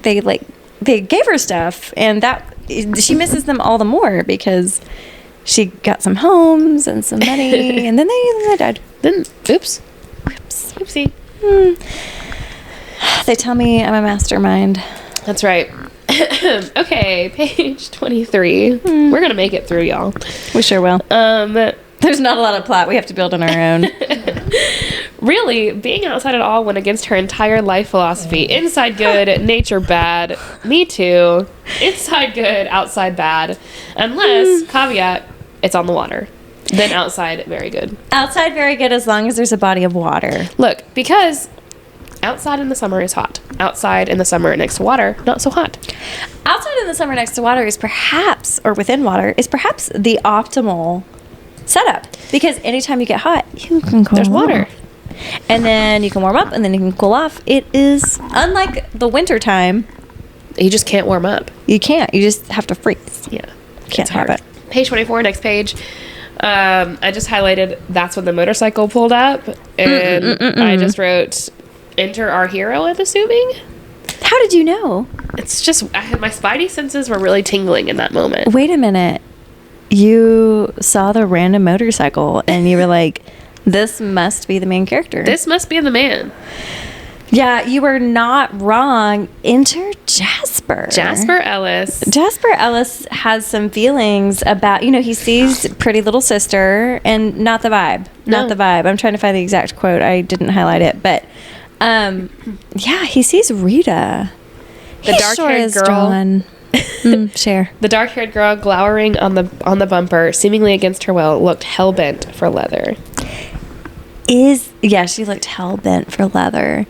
They gave her stuff, and that she misses them all the more because she got some homes and some money, and then they died. Then, oops. Oopsie. They tell me I'm a mastermind. That's right. Okay, page 23. We're gonna make it through, y'all. We sure will. There's not a lot of plot. We have to build on our own. Really, being outside at all went against her entire life philosophy. Inside good, nature bad. Me too. Inside good, outside bad. Unless, caveat, it's on the water. Then outside, very good. Outside, very good as long as there's a body of water. Look, because outside in the summer is hot. Outside in the summer next to water, not so hot. Outside in the summer next to water is perhaps, or within water, is perhaps the optimal setup. Because anytime you get hot, you can cool There's water. off. And then you can warm up and then you can cool off. It is, unlike the winter time, You just can't warm up. you can't. You just have to freeze. Yeah. Can't It's have hard. it. Page 24, next page. I just highlighted that's when the motorcycle pulled up. And I just wrote, enter our hero, I'm assuming. How did you know? It's just, my spidey senses were really tingling in that moment. Wait a minute. You saw the random motorcycle and you were like, this must be the main character. This must be the man. Yeah, you were not wrong. Enter Jasper. Jasper Ellis. Jasper Ellis has some feelings about, he sees pretty little sister and not the vibe. Not No. the vibe. I'm trying to find the exact quote. I didn't highlight it. But, yeah, he sees Rita. The dark-haired girl. Share. The dark-haired girl glowering on the bumper, seemingly against her will, looked hell-bent for leather. She looked hell-bent for leather.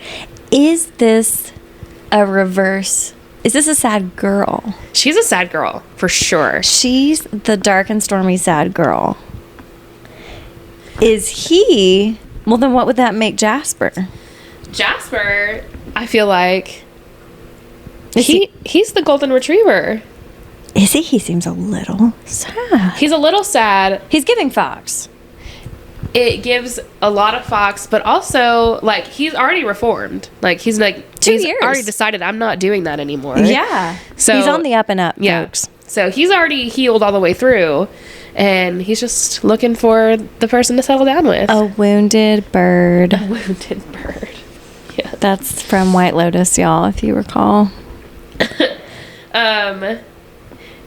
Is this a reverse? Is this a sad girl? She's a sad girl, for sure. She's the dark and stormy sad girl. Is he? Well, then what would that make Jasper? Jasper, I feel like Is he's the golden retriever. Is he? He seems a little sad. He's a little sad. He's giving Fox. It gives a lot of Fox, but also like he's already reformed. Like he's 2 years. already decided I'm not doing that anymore. Yeah. So he's on the up and up, yeah. folks. So he's already healed all the way through, and he's just looking for the person to settle down with. A wounded bird. A wounded bird. Yeah. That's from White Lotus, y'all, if you recall.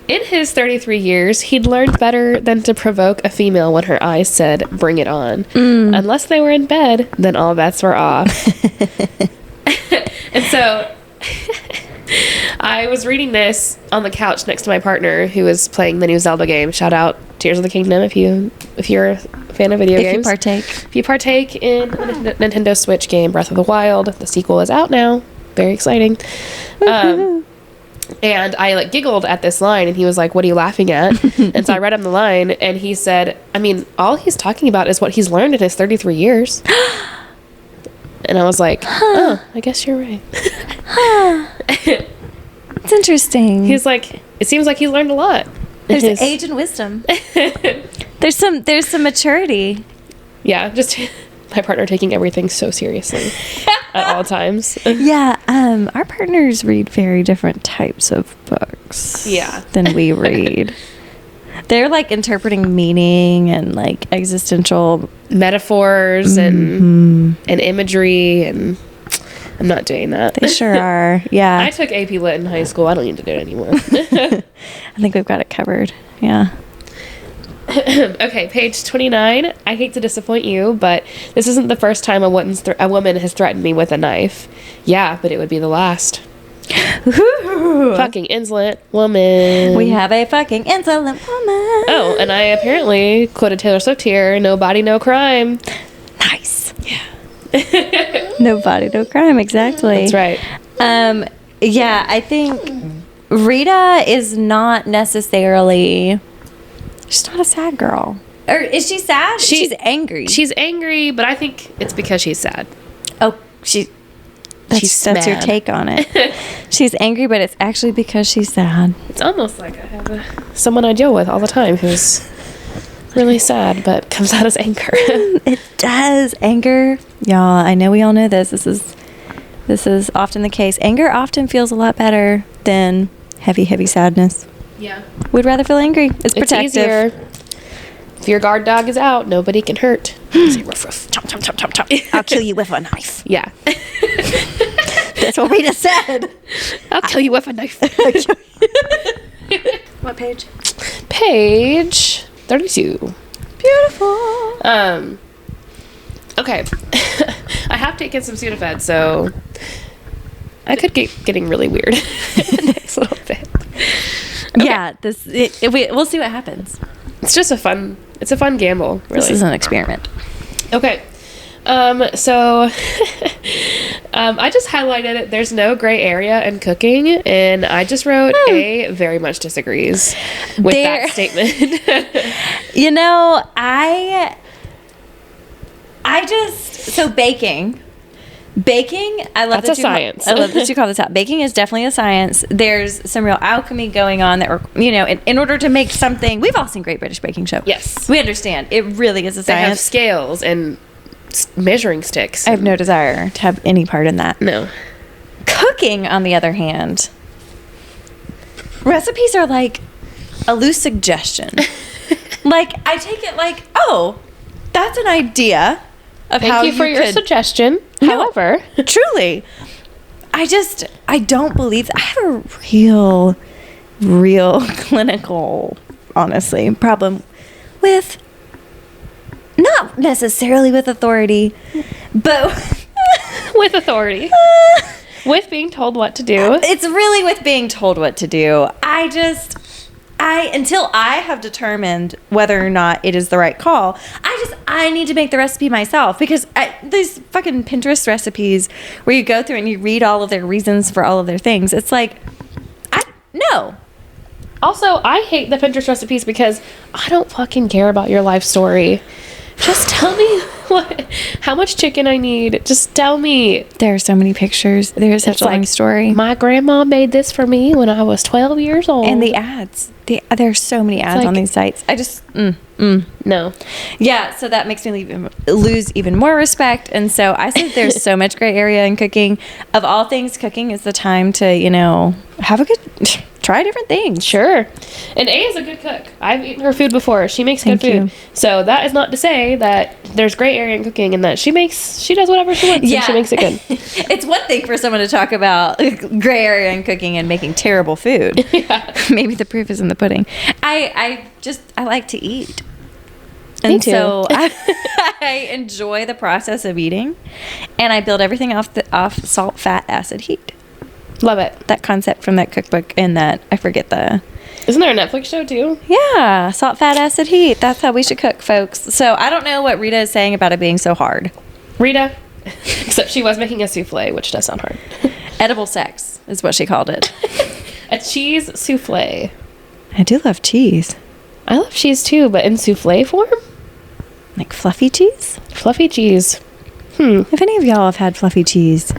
In his 33 years, he'd learned better than to provoke a female when her eyes said, "Bring it on." Unless they were in bed, then all bets were off. And so I was reading this on the couch next to my partner who was playing the new Zelda game. Shout out Tears of the Kingdom if you're a fan of video games. If you partake. If you partake in the Nintendo Switch game Breath of the Wild, the sequel is out now. Very exciting. And I giggled at this line, and he was like, "What are you laughing at?" And so I read him the line, and he said, "I mean, all he's talking about is what he's learned in his 33 years." And I was like, "Oh, I guess you're right." It's interesting. He's like, "It seems like he's learned a lot." There's age and wisdom. There's some maturity. Yeah, just my partner taking everything so seriously at all times. Yeah, our partners read very different types of books. Yeah. Than we read. They're interpreting meaning and existential Metaphors and imagery and I'm not doing that. They sure are. Yeah. I took AP Lit in high school. I don't need to do it anymore. I think we've got it covered. Yeah. Okay, page 29. I hate to disappoint you, but this isn't the first time a woman has threatened me with a knife. Yeah, but it would be the last. Fucking insolent woman. We have a fucking insolent woman. Oh, and I apparently quoted Taylor Swift here. No body, no crime. Nice. Yeah. No body, no crime. Exactly. That's right. Yeah, I think Rita is not necessarily. She's not a sad girl. Or is she sad? She's angry. She's angry, but I think it's because she's sad. Oh, that's your mad. take on it. She's angry, but it's actually because she's sad. It's almost like I have someone I deal with all the time who's really sad, but comes out as anger. It does. Anger. Y'all, I know we all know this. This is often the case. Anger often feels a lot better than heavy sadness. Yeah. We'd rather feel angry. It's protective. Easier. If your guard dog is out, nobody can hurt. Say, ruff, ruff. Chomp, chomp, chomp, chomp, chomp. I'll kill you with a knife. Yeah. That's what Rita said. I'll kill you with a knife. What page? Page 32. Beautiful. Okay. I have taken some Sudafed, so I could get getting really weird next little bit. Okay. Yeah, we'll see what happens. It's just a fun gamble, really. This is an experiment. Okay. So I just highlighted it. There's no gray area in cooking, and I just wrote A very much disagrees with that statement. You know, so baking, I love That's a science. I love that you call this out. Baking is definitely a science. There's some real alchemy going on that in order to make something. We've all seen Great British Baking Show. Yes. We understand. It really is a They have science. scales and measuring sticks. I have no desire to have any part in that. No. Cooking, on the other hand, recipes are like a loose suggestion. Like, I take it like, oh, that's an idea of how Thank you for your could- suggestion. No. However, Truly. I don't believe I have a real clinical, honestly, problem with, not necessarily with authority, but with authority, with being told what to do. it's really with being told what to do. Until I have determined whether or not it is the right call, I need to make the recipe myself, because these fucking Pinterest recipes where you go through and you read all of their reasons for all of their things, it's like, no. Also, I hate the Pinterest recipes because I don't fucking care about your life story. Just tell me how much chicken I need. Just tell me. There are so many pictures. There's such a long story. My grandma made this for me when I was 12 years old. And the ads. There's so many ads like- on these sites. I just, No. Yeah, so that makes me lose even more respect. And so I think there's so much gray area in cooking. Of all things, cooking is the time to, have a good, try different things. Sure. And A is a good cook. I've eaten her food before. She makes good Thank food. you. So that is not to say that there's gray area in cooking and that she does whatever she wants and she makes it good. It's one thing for someone to talk about gray area in cooking and making terrible food. Yeah. Maybe the proof is in the pudding. I like to eat. Me And too. so I enjoy the process of eating, and I build everything off salt, fat, acid, heat. Love it. That concept from that cookbook, and that I forget the. Isn't there a Netflix show too? Yeah, salt, fat, acid, heat. That's how we should cook, folks. So I don't know what Rita is saying about it being so hard. Rita. Except she was making a souffle, which does sound hard. Edible sex is what she called it. A cheese souffle. I do love cheese. I love cheese too, but in souffle form? Like fluffy cheese? Fluffy cheese. If any of y'all have had fluffy cheese,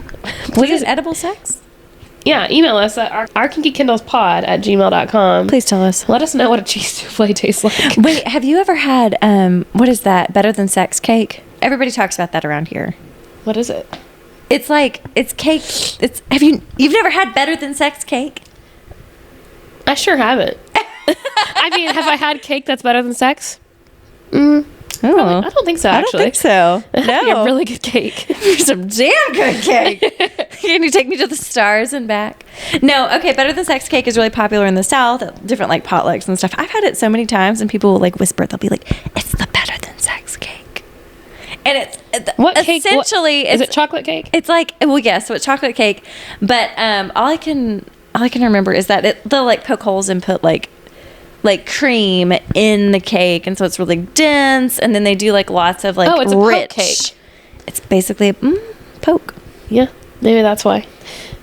what is edible sex? Yeah, email us at ourkinkykindlespod@gmail.com. Please tell us. Let us know what a cheese souffle tastes like. Wait, have you ever had, what is that? Better Than Sex cake? Everybody talks about that around here. What is it? It's like, it's cake. You've never had Better Than Sex cake? I sure haven't. I mean, have I had cake that's better than sex? Oh. I don't think so, actually. I don't think so. That'd be No. a really good cake. Some damn good cake. Can you take me to the stars and back? No, okay. Better Than Sex cake is really popular in the South, at different like potlucks and stuff. I've had it so many times, and people will like whisper. They'll be like, "It's the Better Than Sex cake," and it's What cake? essentially Is it chocolate cake? It's like, well, yes, so it's chocolate cake, but all I can remember is that they'll like poke holes and put like cream in the cake, and so it's really dense, and then they do like lots of like it's a rich poke cake. It's basically poke. Yeah, maybe that's why.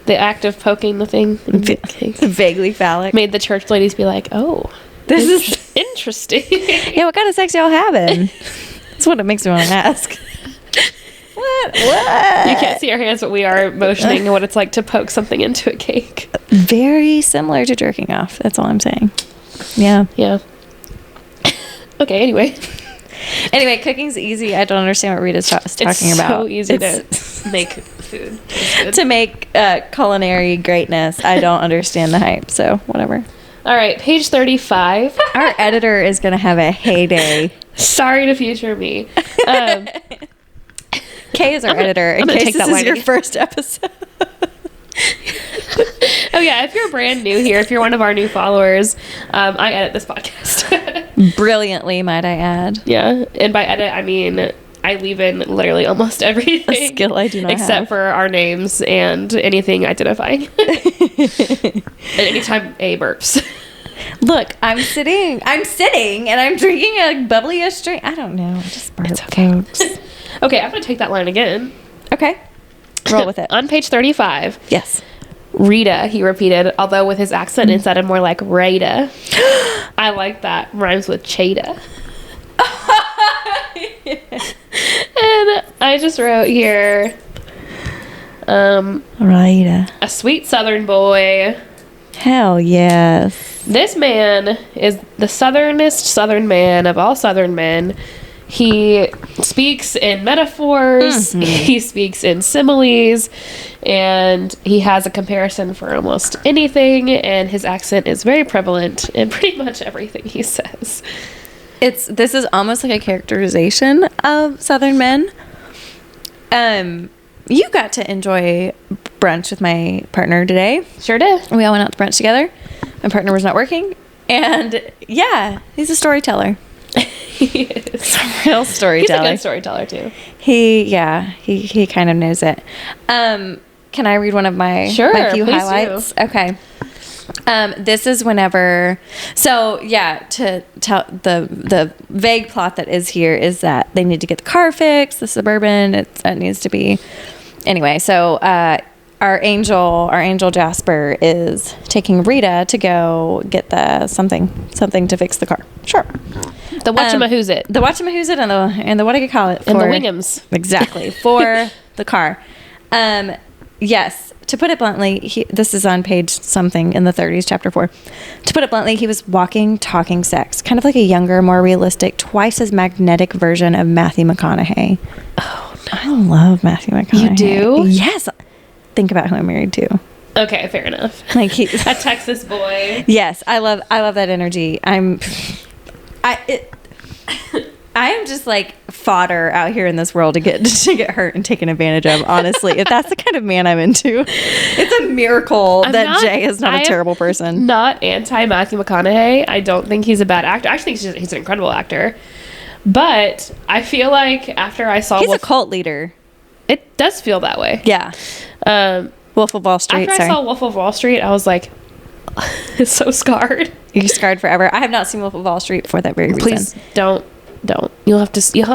The act of poking the thing in the cake Vaguely phallic. made the church ladies be like, "Oh, This is interesting." yeah. What kind of sex y'all having? That's what it makes me want to ask. What? You can't see our hands, but we are motioning what it's like to poke something into a cake. Very similar to jerking off. That's all I'm saying. Yeah. Yeah. Okay. Anyway, Cooking's easy. I don't understand what Rita's talking it's about. so easy to make food. It's good. To make culinary greatness. I don't understand the hype. So whatever. All right, page 35. Our editor is going to have a heyday. Sorry to future me. Kay is our editor. In gonna case take this that is line your again. first episode. Oh yeah, if you're brand new here, if you're one of our new followers, I edit this podcast. Brilliantly, might I add. Yeah, and by edit I mean I leave in literally almost everything. A skill I do not except have. for our names and anything identifying. And anytime A burps. Look, I'm sitting and I'm drinking a bubbly-ish drink. I don't know. I just burp, folks. Okay, I'm gonna take that line again. Okay. Roll with it. On page 35. Yes. Rita, he repeated, although with his accent it sounded more like Rada. I like that. Rhymes with Chada. And I just wrote here, Right. a sweet southern boy. Hell yes. This man is the southernest southern man of all southern men. He speaks in metaphors, he speaks in similes, and he has a comparison for almost anything, and his accent is very prevalent in pretty much everything he says. This is almost like a characterization of Southern men. You got to enjoy brunch with my partner today. Sure did. We all went out to brunch together. My partner was not working, and yeah, he's a storyteller. He is. Real He's a storyteller. good storyteller, too. He kind of knows it. Can I read one of my my few please highlights? Okay. This is whenever. So yeah, to tell the vague plot that is here is that they need to get the car fixed. The Suburban. It needs to be. Anyway, so our angel Jasper is taking Rita to go get the something to fix the car. Sure. The Whatchamahoozit. The Whatchamahoozit and the what do you call it? And the Winghams. Exactly. For the car. Yes. To put it bluntly, this is on page something in the 30s, chapter 4. To put it bluntly, he was walking, talking sex. Kind of like a younger, more realistic, twice as magnetic version of Matthew McConaughey. Oh, no. I love Matthew McConaughey. You do? Yes. Think about who I'm married to. Okay, fair enough. Like he's A Texas boy. Yes, I love that energy. I am just like fodder out here in this world to get hurt and taken advantage of. Honestly, if that's the kind of man I'm into, it's a miracle that Jay is not a terrible person. Not anti Matthew McConaughey. I don't think he's a bad actor. I actually think he's an incredible actor. But I feel like after I saw He's a cult leader. it does feel that way. Yeah. Wolf of Wall Street. After I saw Wolf of Wall Street, I was like, it's so scarred. You're scarred forever. I have not seen Wolf of Wall Street for that very reason. Please don't. You'll have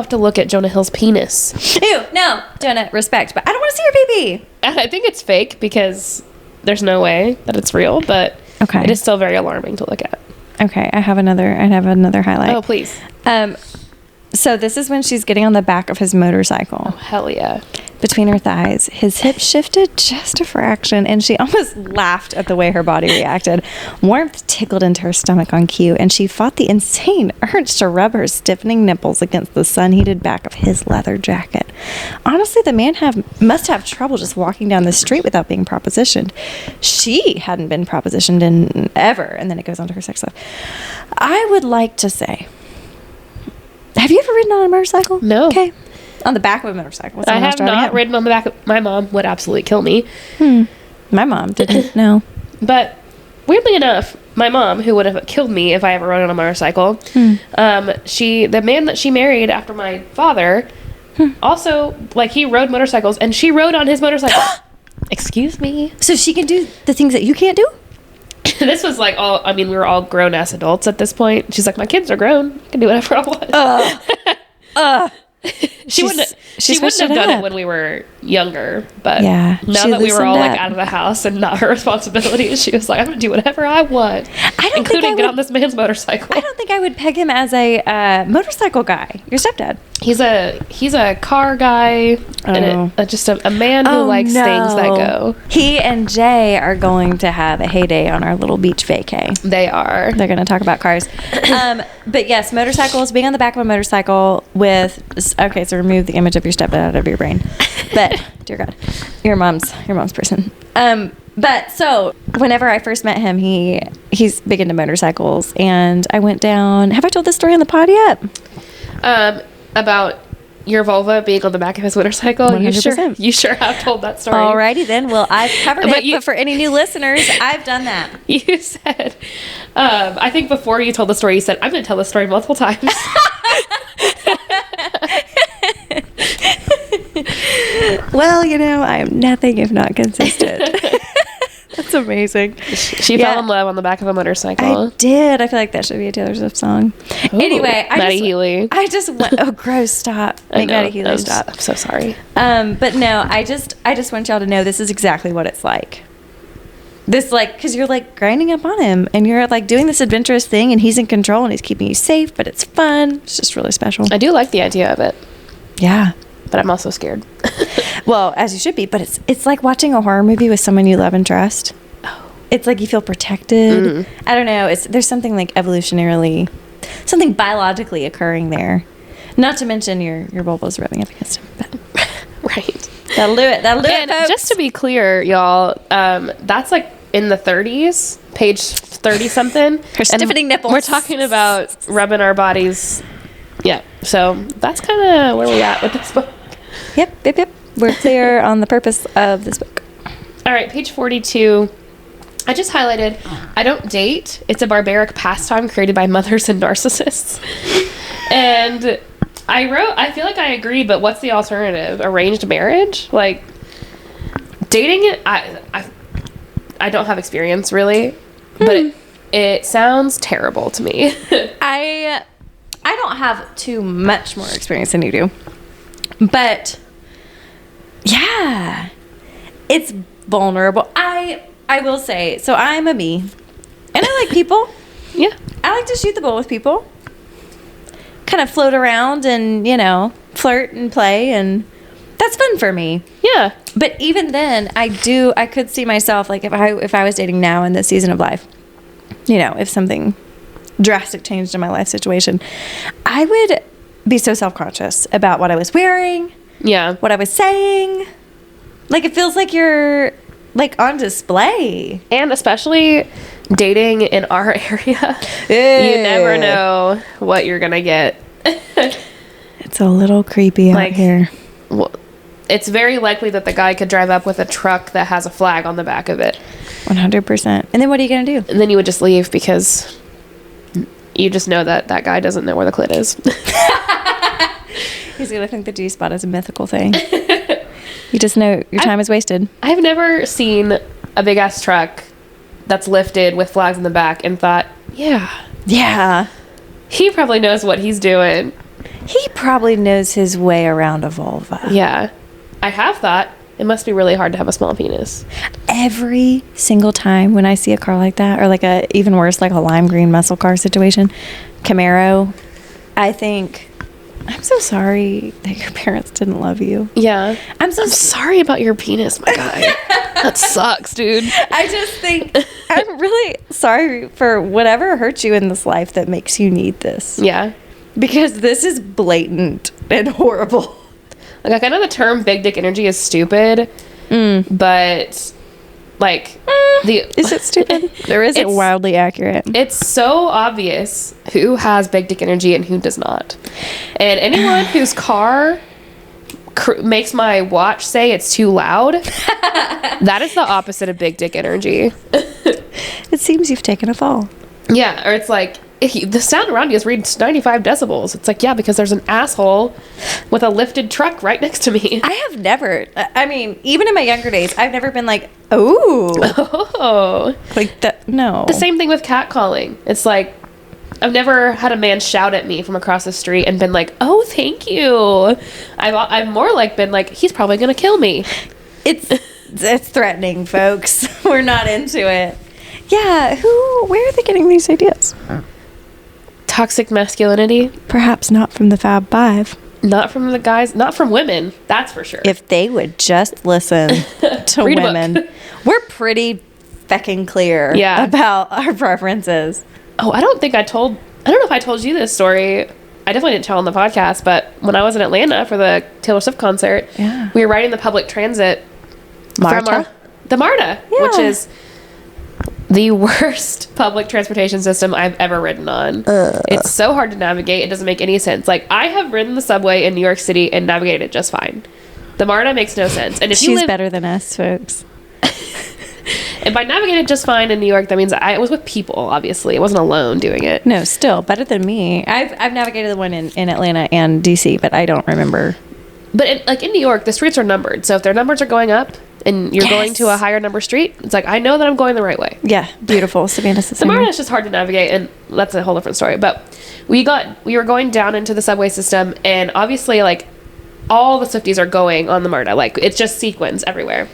to look at Jonah Hill's penis. Ew, no, Jonah, respect, but I don't want to see your pee-pee. And I think it's fake because there's no way that it's real, but Okay. it is still very alarming to look at. Okay, I have another highlight. Oh, please. So this is when she's getting on the back of his motorcycle. Hell yeah. Between her thighs, his hips shifted just a fraction, and she almost laughed at the way her body reacted. Warmth tickled into her stomach on cue, and she fought the insane urge to rub her stiffening nipples against the sun-heated back of his leather jacket. Honestly, the man must have trouble just walking down the street without being propositioned. She hadn't been propositioned in ever, and then it goes on to her sex life. I would like to say, have you ever ridden on a motorcycle? No. Okay. On the back of a motorcycle. with I someone else have driving not it. ridden on the back. My mom would absolutely kill me. My mom didn't know. But weirdly enough, my mom, who would have killed me if I ever rode on a motorcycle, the man that she married after my father, also, like, he rode motorcycles, and she rode on his motorcycle. Excuse me. So she can do the things that you can't do? This was like all, I mean, we were all grown ass adults at this point. She's like, my kids are grown. I can do whatever I want. She wouldn't have done it when we were younger, but Yeah, now she that we were all loosened like up. out of the house and not her responsibility, she was like, I'm gonna do whatever I want, including get on this man's motorcycle. I don't think I would peg him as a motorcycle guy. Your stepdad. He's a car guy and just a man who likes things that go. He and Jay are going to have a heyday on our little beach vacay. They are. They're going to talk about cars. But yes, motorcycles, being on the back of a motorcycle with, okay, so remove the image of your stepdad out of your brain. But, dear God, your mom's person. But so whenever I first met him, he's big into motorcycles, and I went down. Have I told this story on the pod yet? About your Volvo being on the back of his motorcycle. 100%. You sure have told that story. Alrighty then. Well, I've covered But it, but for any new listeners, I've done that. You said, I think before you told the story, you said, I'm going to tell this story multiple times. Well, I am nothing if not consistent. That's amazing. She fell in love on the back of a motorcycle. I did. I feel like that should be a Taylor Swift song. Ooh, Anyway, Maddie Healy. I just went. Oh, gross! Stop. I Make know. Maddie Healy stop. I'm so sorry. But no, I just want y'all to know this is exactly what it's like. This, like, because you're like grinding up on him, and you're like doing this adventurous thing, and he's in control, and he's keeping you safe, but it's fun. It's just really special. I do like the idea of it, Yeah. but I'm also scared. Well, as you should be, but it's like watching a horror movie with someone you love and trust. Oh. It's like you feel protected. I don't know. There's something like evolutionarily, something biologically occurring there. Not to mention your Volvo's rubbing up against him. But Right. that'll do it. That'll do And it, folks. just to be clear, y'all, that's like in the 30s, page 30 something. Her stiffening nipples. We're talking about rubbing our bodies. Yeah. So that's kind of where we at with this book. Yep. We're clear on the purpose of this book. All right, page 42. I just highlighted, I don't date. It's a barbaric pastime created by mothers and narcissists. And I wrote, I feel like I agree, but what's the alternative? Arranged marriage? Like, dating it, I don't have experience, really. But it sounds terrible to me. I don't have too much more experience than you do. But yeah, it's vulnerable. I will say, so I'm a me, and I like people. Yeah. I like to shoot the bull with people. Kind of float around and, flirt and play, and that's fun for me. Yeah. But even then, I could see myself, like, if I was dating now in this season of life, if something drastic changed in my life situation, I would be so self-conscious about what I was wearing, Yeah. what I was saying. Like, it feels like you're, like, on display. And especially dating in our area, you never know what you're going to get. It's a little creepy out here. Well, it's very likely that the guy could drive up with a truck that has a flag on the back of it. 100%. And then what are you going to do? And then you would just leave because you just know that that guy doesn't know where the clit is. He's going to think the G-spot is a mythical thing. You just know your time is wasted. I've never seen a big ass truck that's lifted with flags in the back and thought, Yeah. he probably knows what he's doing. He probably knows his way around a vulva. Yeah. I have thought it must be really hard to have a small penis. Every single time when I see a car like that, or like even worse, like a lime green muscle car situation, Camaro, I think, I'm so sorry that your parents didn't love you. Yeah. I'm sorry about your penis, my guy. That sucks, dude. I just think I'm really sorry for whatever hurt you in this life that makes you need this. Yeah. Because this is blatant and horrible. Like, I know the term big dick energy is stupid, but, like, Is it stupid? Or is it It's- wildly accurate? it's so obvious who has big dick energy and who does not. And anyone whose car makes my watch say it's too loud. That is the opposite of big dick energy. It seems you've taken a fall. Yeah, or it's like, the sound around you is reading 95 decibels. It's like, yeah, because there's an asshole with a lifted truck right next to me. I have never, I mean, even in my younger days, I've never been like, oh. Oh. Like, that, no. The same thing with catcalling. It's like, I've never had a man shout at me from across the street and been like, oh, thank you. I've more like been like, he's probably going to kill me. It's threatening, folks. We're not into it. Yeah, where are they getting these ideas? Toxic masculinity. Perhaps not from the Fab Five. Not from the guys, not from women, that's for sure. If they would just listen to Read a book. women. We're pretty fecking clear about our preferences. Oh, I don't know if I told you this story. I definitely didn't tell on the podcast, but when I was in Atlanta for the Taylor Swift concert, we were riding the public transit MARTA? the MARTA, which is the worst public transportation system I've ever ridden on. It's so hard to navigate. It doesn't make any sense. Like, I have ridden the subway in New York City and navigated it just fine. The MARTA makes no sense. And if She's better than us, folks. And by navigated just fine in New York, that means I was with people, obviously. I wasn't alone doing it. No, still better than me. I've navigated the one in Atlanta and DC, but I don't remember. But in New York, the streets are numbered. So if their numbers are going up and you're going to a higher number street, it's like, I know that I'm going the right way. Yeah, beautiful. Savannah's the MARTA is just hard to navigate, and that's a whole different story. But we were going down into the subway system, and obviously, like, all the Swifties are going on the MARTA. Like, it's just sequins everywhere.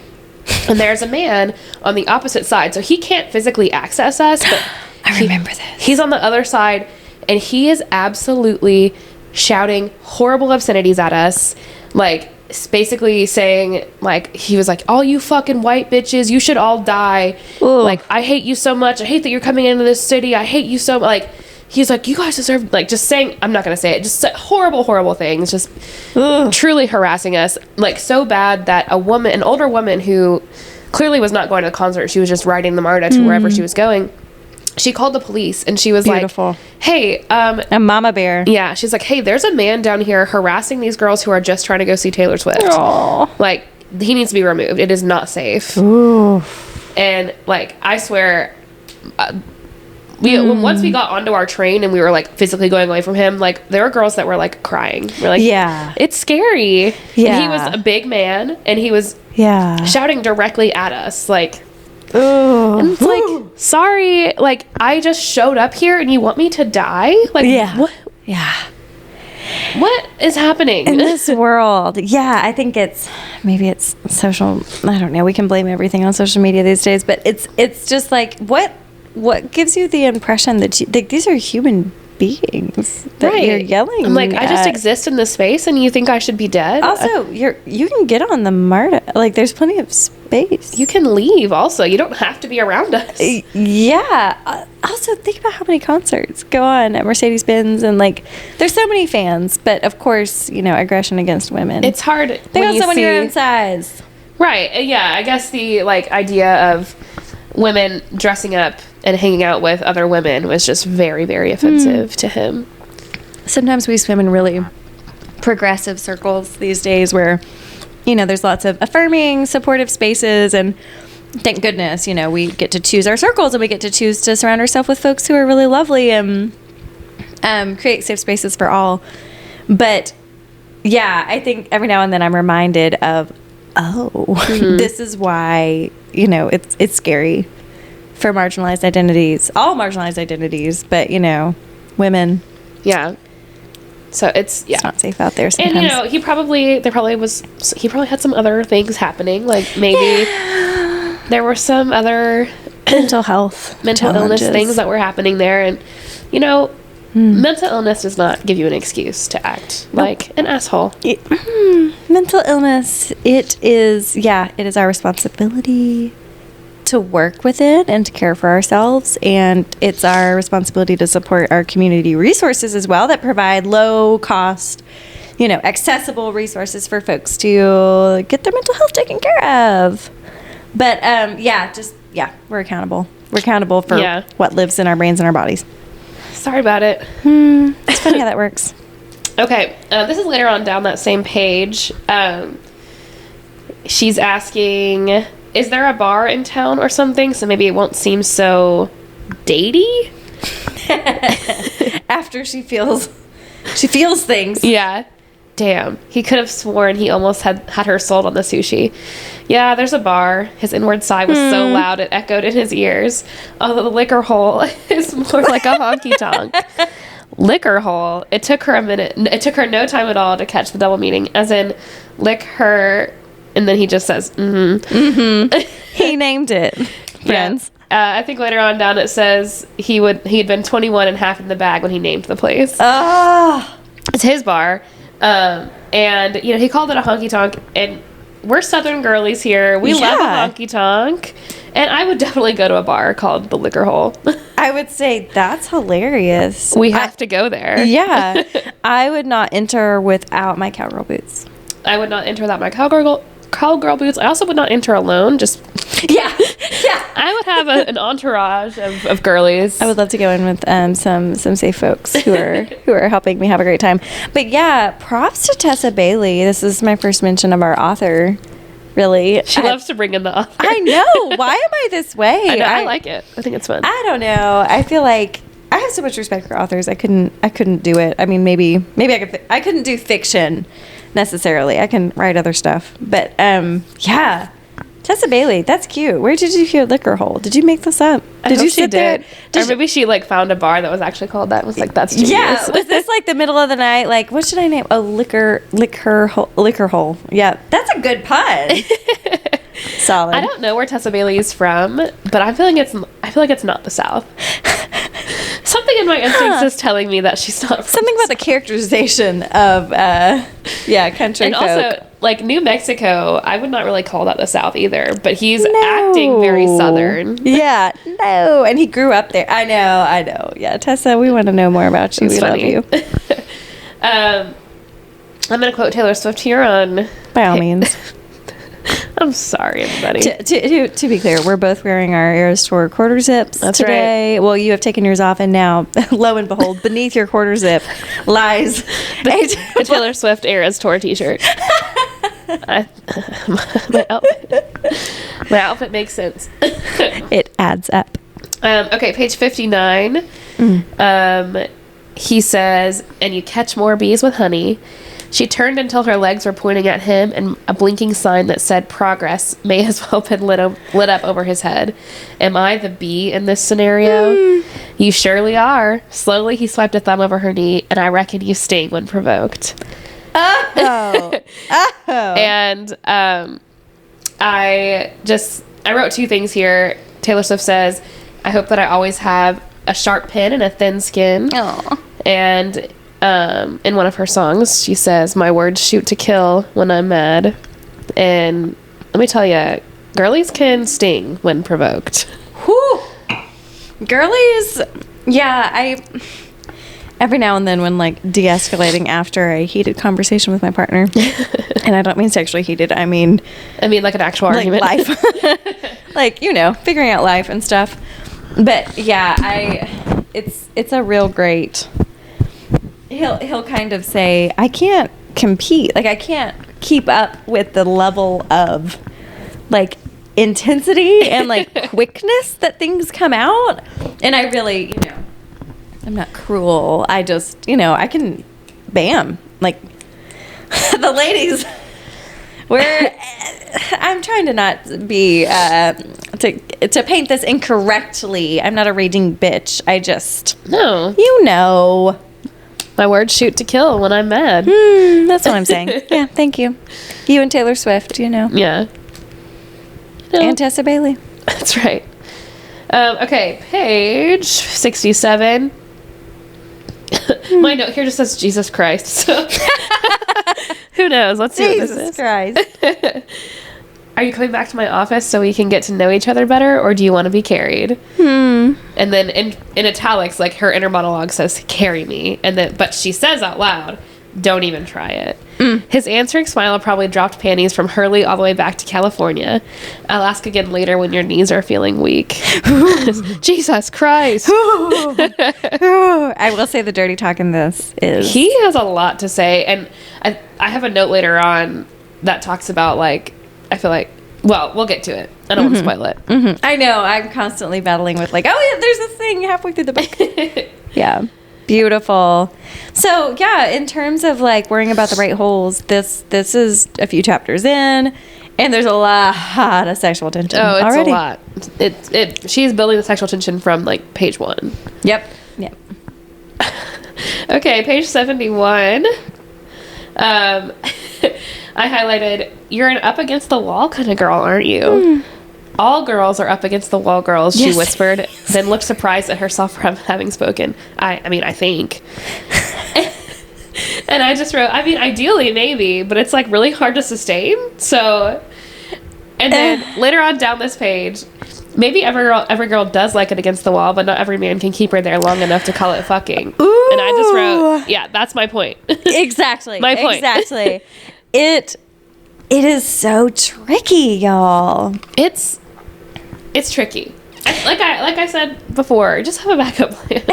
And there's a man on the opposite side, so he can't physically access us. But I remember this. He's on the other side, and he is absolutely shouting horrible obscenities at us, like basically saying, like, he was like, all you fucking white bitches, you should all die. Ooh. Like, I hate you so much. I hate that you're coming into this city. I hate you so much. Like, he's like, you guys deserve, like, just saying, I'm not going to say it, just horrible things, just truly harassing us, like, so bad that an older woman who clearly was not going to the concert, she was just riding the MARTA to wherever she was going, she called the police, and she was like, hey, a mama bear. Yeah, she's like, hey, there's a man down here harassing these girls who are just trying to go see Taylor Swift. Aww. Like, he needs to be removed. It is not safe. Ooh. And, like, I swear, once we got onto our train and we were, like, physically going away from him, like, there were girls that were, like, crying. We're like, yeah, it's scary. Yeah. And he was a big man, and he was shouting directly at us, like, and it's like, sorry, like, I just showed up here and you want me to die? Like, what? Yeah. What is happening in this world? Yeah, I think maybe it's social. I don't know. We can blame everything on social media these days, but it's just like, what gives you the impression that these are human beings that you're yelling? I'm like, I just exist in this space, and you think I should be dead? Also, you can get on the MARTA. Like, there's plenty of space. You can leave. Also, you don't have to be around us. Yeah. Also, think about how many concerts go on at Mercedes-Benz, and, like, there's so many fans. But of course, aggression against women. It's hard. Think of someone your own size. Right. Yeah. I guess the, like, idea of women dressing up and hanging out with other women was just very, very offensive to him. Sometimes we swim in really progressive circles these days where, there's lots of affirming, supportive spaces, and thank goodness, we get to choose our circles, and we get to choose to surround ourselves with folks who are really lovely and create safe spaces for all. But yeah, I think every now and then I'm reminded of, this is why, it's scary for marginalized identities, all marginalized identities, but, women. Yeah. So it's not safe out there sometimes. And, he probably had some other things happening. Like, maybe there were some other mental illness things that were happening there. And, mental illness does not give you an excuse to act like an asshole. Mental illness, it is our responsibility to work with it and to care for ourselves, and it's our responsibility to support our community resources as well that provide low cost, accessible resources for folks to get their mental health taken care of. But we're accountable. We're accountable for what lives in our brains and our bodies. Sorry about it. It's funny how that works. Okay, this is later on down that same page. She's asking, is there a bar in town or something? So maybe it won't seem so datey. After she feels things. Yeah. Damn. He could have sworn he almost had her sold on the sushi. Yeah, there's a bar. His inward sigh was so loud it echoed in his ears. Although the liquor hole is more like a honky tonk. Liquor hole. It took her a minute. It took her no time at all to catch the double meaning. As in, lick her, and then he just says, He named it, friends. Yeah. I think later on down it says he'd been 21 and half in the bag when he named the place. Oh. It's his bar. And, you know, he called it a honky tonk, and we're Southern girlies here. We love a honky tonk. And I would definitely go to a bar called the Liquor Hole. I would say that's hilarious. We have to go there. Yeah. I would not enter without my cowgirl boots. I would not enter without my cowgirl boots. I also would not enter alone. Yeah. I would have an entourage of girlies. I would love to go in with some safe folks who are helping me have a great time. But yeah, props to Tessa Bailey. This is my first mention of our author. Really, she loves to bring in the author. I know. Why am I this way? I know. I like it. I think it's fun. I don't know. I feel like I have so much respect for authors. I couldn't do it. I mean, maybe I could. I couldn't do fiction necessarily. I can write other stuff, but yeah. Tessa Bailey, that's cute. Where did you hear Liquor Hole? Did you make this up? Did you sit there? Or maybe she like found a bar that was actually called that and was like, that's genius. Yeah. Was this like the middle of the night? Like, what should I name? A liquor hole. Yeah. That's a good pun. Solid. I don't know where Tessa Bailey is from, but I feel like it's not the South. Something in my instincts is telling me that she's not from something about the characterization of country and folk. Also, like New Mexico, I would not really call that the South either, but he's acting very Southern. Yeah, no, and he grew up there. I know. Yeah, Tessa, we want to know more about you. It's we funny. love you. I'm going to quote Taylor Swift here on... By all means. I'm sorry, everybody. To be clear, we're both wearing our Eras Tour quarter zips today. Right. Well, you have taken yours off, and now, lo and behold, beneath your quarter zip lies the Taylor Swift Eras Tour t-shirt. My outfit makes sense. It adds up. Okay, page 59. He says, and you catch more bees with honey. She turned until her legs were pointing at him, and a blinking sign that said progress may as well have been lit up over his head. Am I the bee in this scenario? You surely are. Slowly he swiped a thumb over her knee, and I reckon you sting when provoked. Oh. And I wrote two things here. Taylor Swift says, I hope that I always have a sharp pen and a thin skin. Aww. And in one of her songs, she says, my words shoot to kill when I'm mad. And let me tell you, girlies can sting when provoked. Whew. Girlies, yeah, every now and then when like de-escalating after a heated conversation with my partner, and I don't mean sexually heated, I mean like an actual argument. Life. Like, figuring out life and stuff. But yeah, it's a real great... He'll kind of say, I can't compete. Like, I can't keep up with the level of, like, intensity and, like, quickness that things come out. And I really, I'm not cruel. I just, I can, bam. Like, the ladies, I'm trying to not be, to paint this incorrectly. I'm not a raging bitch. I just, No. My words shoot to kill when I'm mad. That's what I'm saying. Yeah, thank you. You and Taylor Swift, Yeah. And Tessa Bailey. That's right. Okay, page 67. My note here just says Jesus Christ. So who knows? Let's see what this is. Jesus Christ. Are you coming back to my office so we can get to know each other better, or do you want to be carried? And then in italics, like her inner monologue says, carry me. But she says out loud, don't even try it. His answering smile probably dropped panties from Hurley all the way back to California. I'll ask again later when your knees are feeling weak. Jesus Christ. I will say the dirty talk in this is... He has a lot to say. And I have a note later on that talks about, like, I feel like, well, we'll get to it. I don't want to spoil it. I know. I'm constantly battling with, like, oh, yeah, there's this thing halfway through the book. Yeah. Beautiful. So, yeah, in terms of, like, worrying about the right holes, this is a few chapters in, and there's a lot of sexual tension already. It's a lot. She's building the sexual tension from, like, page 1. Yep. Okay, page 71. I highlighted, you're an up against the wall kind of girl, aren't you? All girls are up against the wall girls, she whispered, then looked surprised at herself for having spoken. I mean, I think. And I just wrote, I mean, ideally, maybe, but it's, like, really hard to sustain. So, and then later on down this page, maybe every girl does like it against the wall, but not every man can keep her there long enough to call it fucking. Ooh. And I just wrote, yeah, that's my point. Exactly. My point. Exactly. It is so tricky, y'all. It's tricky. Like I said before, just have a backup plan.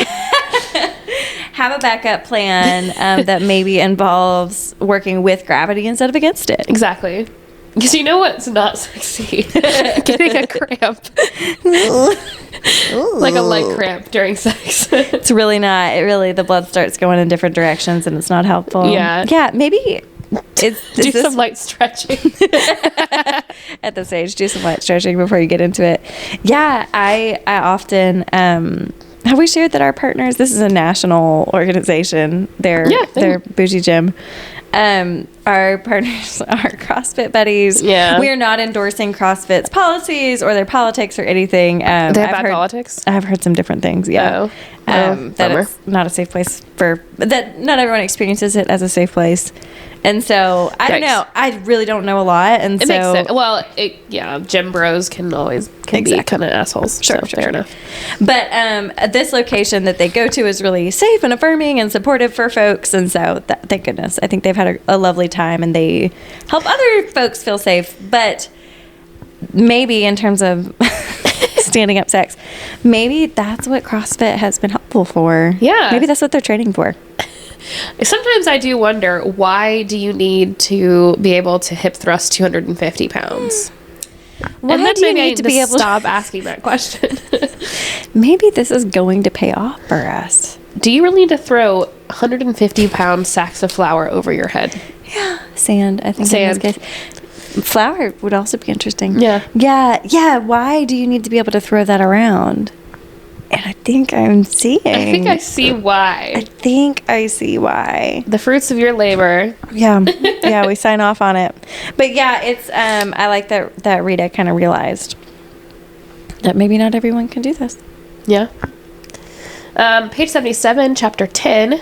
Have a backup plan that maybe involves working with gravity instead of against it. Exactly. Because you know what's not sexy? Getting a cramp. Like a leg cramp during sex. It's really not. The blood starts going in different directions and it's not helpful. Yeah. Yeah, maybe... do some light stretching. At this age, do some light stretching before you get into it. Yeah, I often... have we shared that our partners... This is a national organization. They're Bougie Gym. Our partners are CrossFit buddies. Yeah. We are not endorsing CrossFit's policies or their politics or anything. They have bad politics? I've heard some different things, yeah. That it's not a safe place that not everyone experiences it as a safe place. And so, I don't know. I really don't know a lot. And it makes sense. Well, gym bros can be kind of assholes. Sure, fair enough. But this location that they go to is really safe and affirming and supportive for folks. And so, thank goodness. I think they've had a lovely time and they help other folks feel safe. But maybe in terms of standing up sex, maybe that's what CrossFit has been helpful for. Yeah. Maybe that's what they're training for. Sometimes I do wonder, why do you need to be able to hip thrust 250 pounds? Why and then do you maybe need to be able to stop asking that question? Maybe this is going to pay off for us. Do you really need to throw 150-pound sacks of flour over your head? Yeah. Sand, I think. Sand. In this case. Flour would also be interesting. Yeah. Yeah. Why do you need to be able to throw that around? And I think I see why. The fruits of your labor. Yeah, we sign off on it. But yeah, it's I like that Rita kind of realized that maybe not everyone can do this. Yeah. Page 77, chapter 10.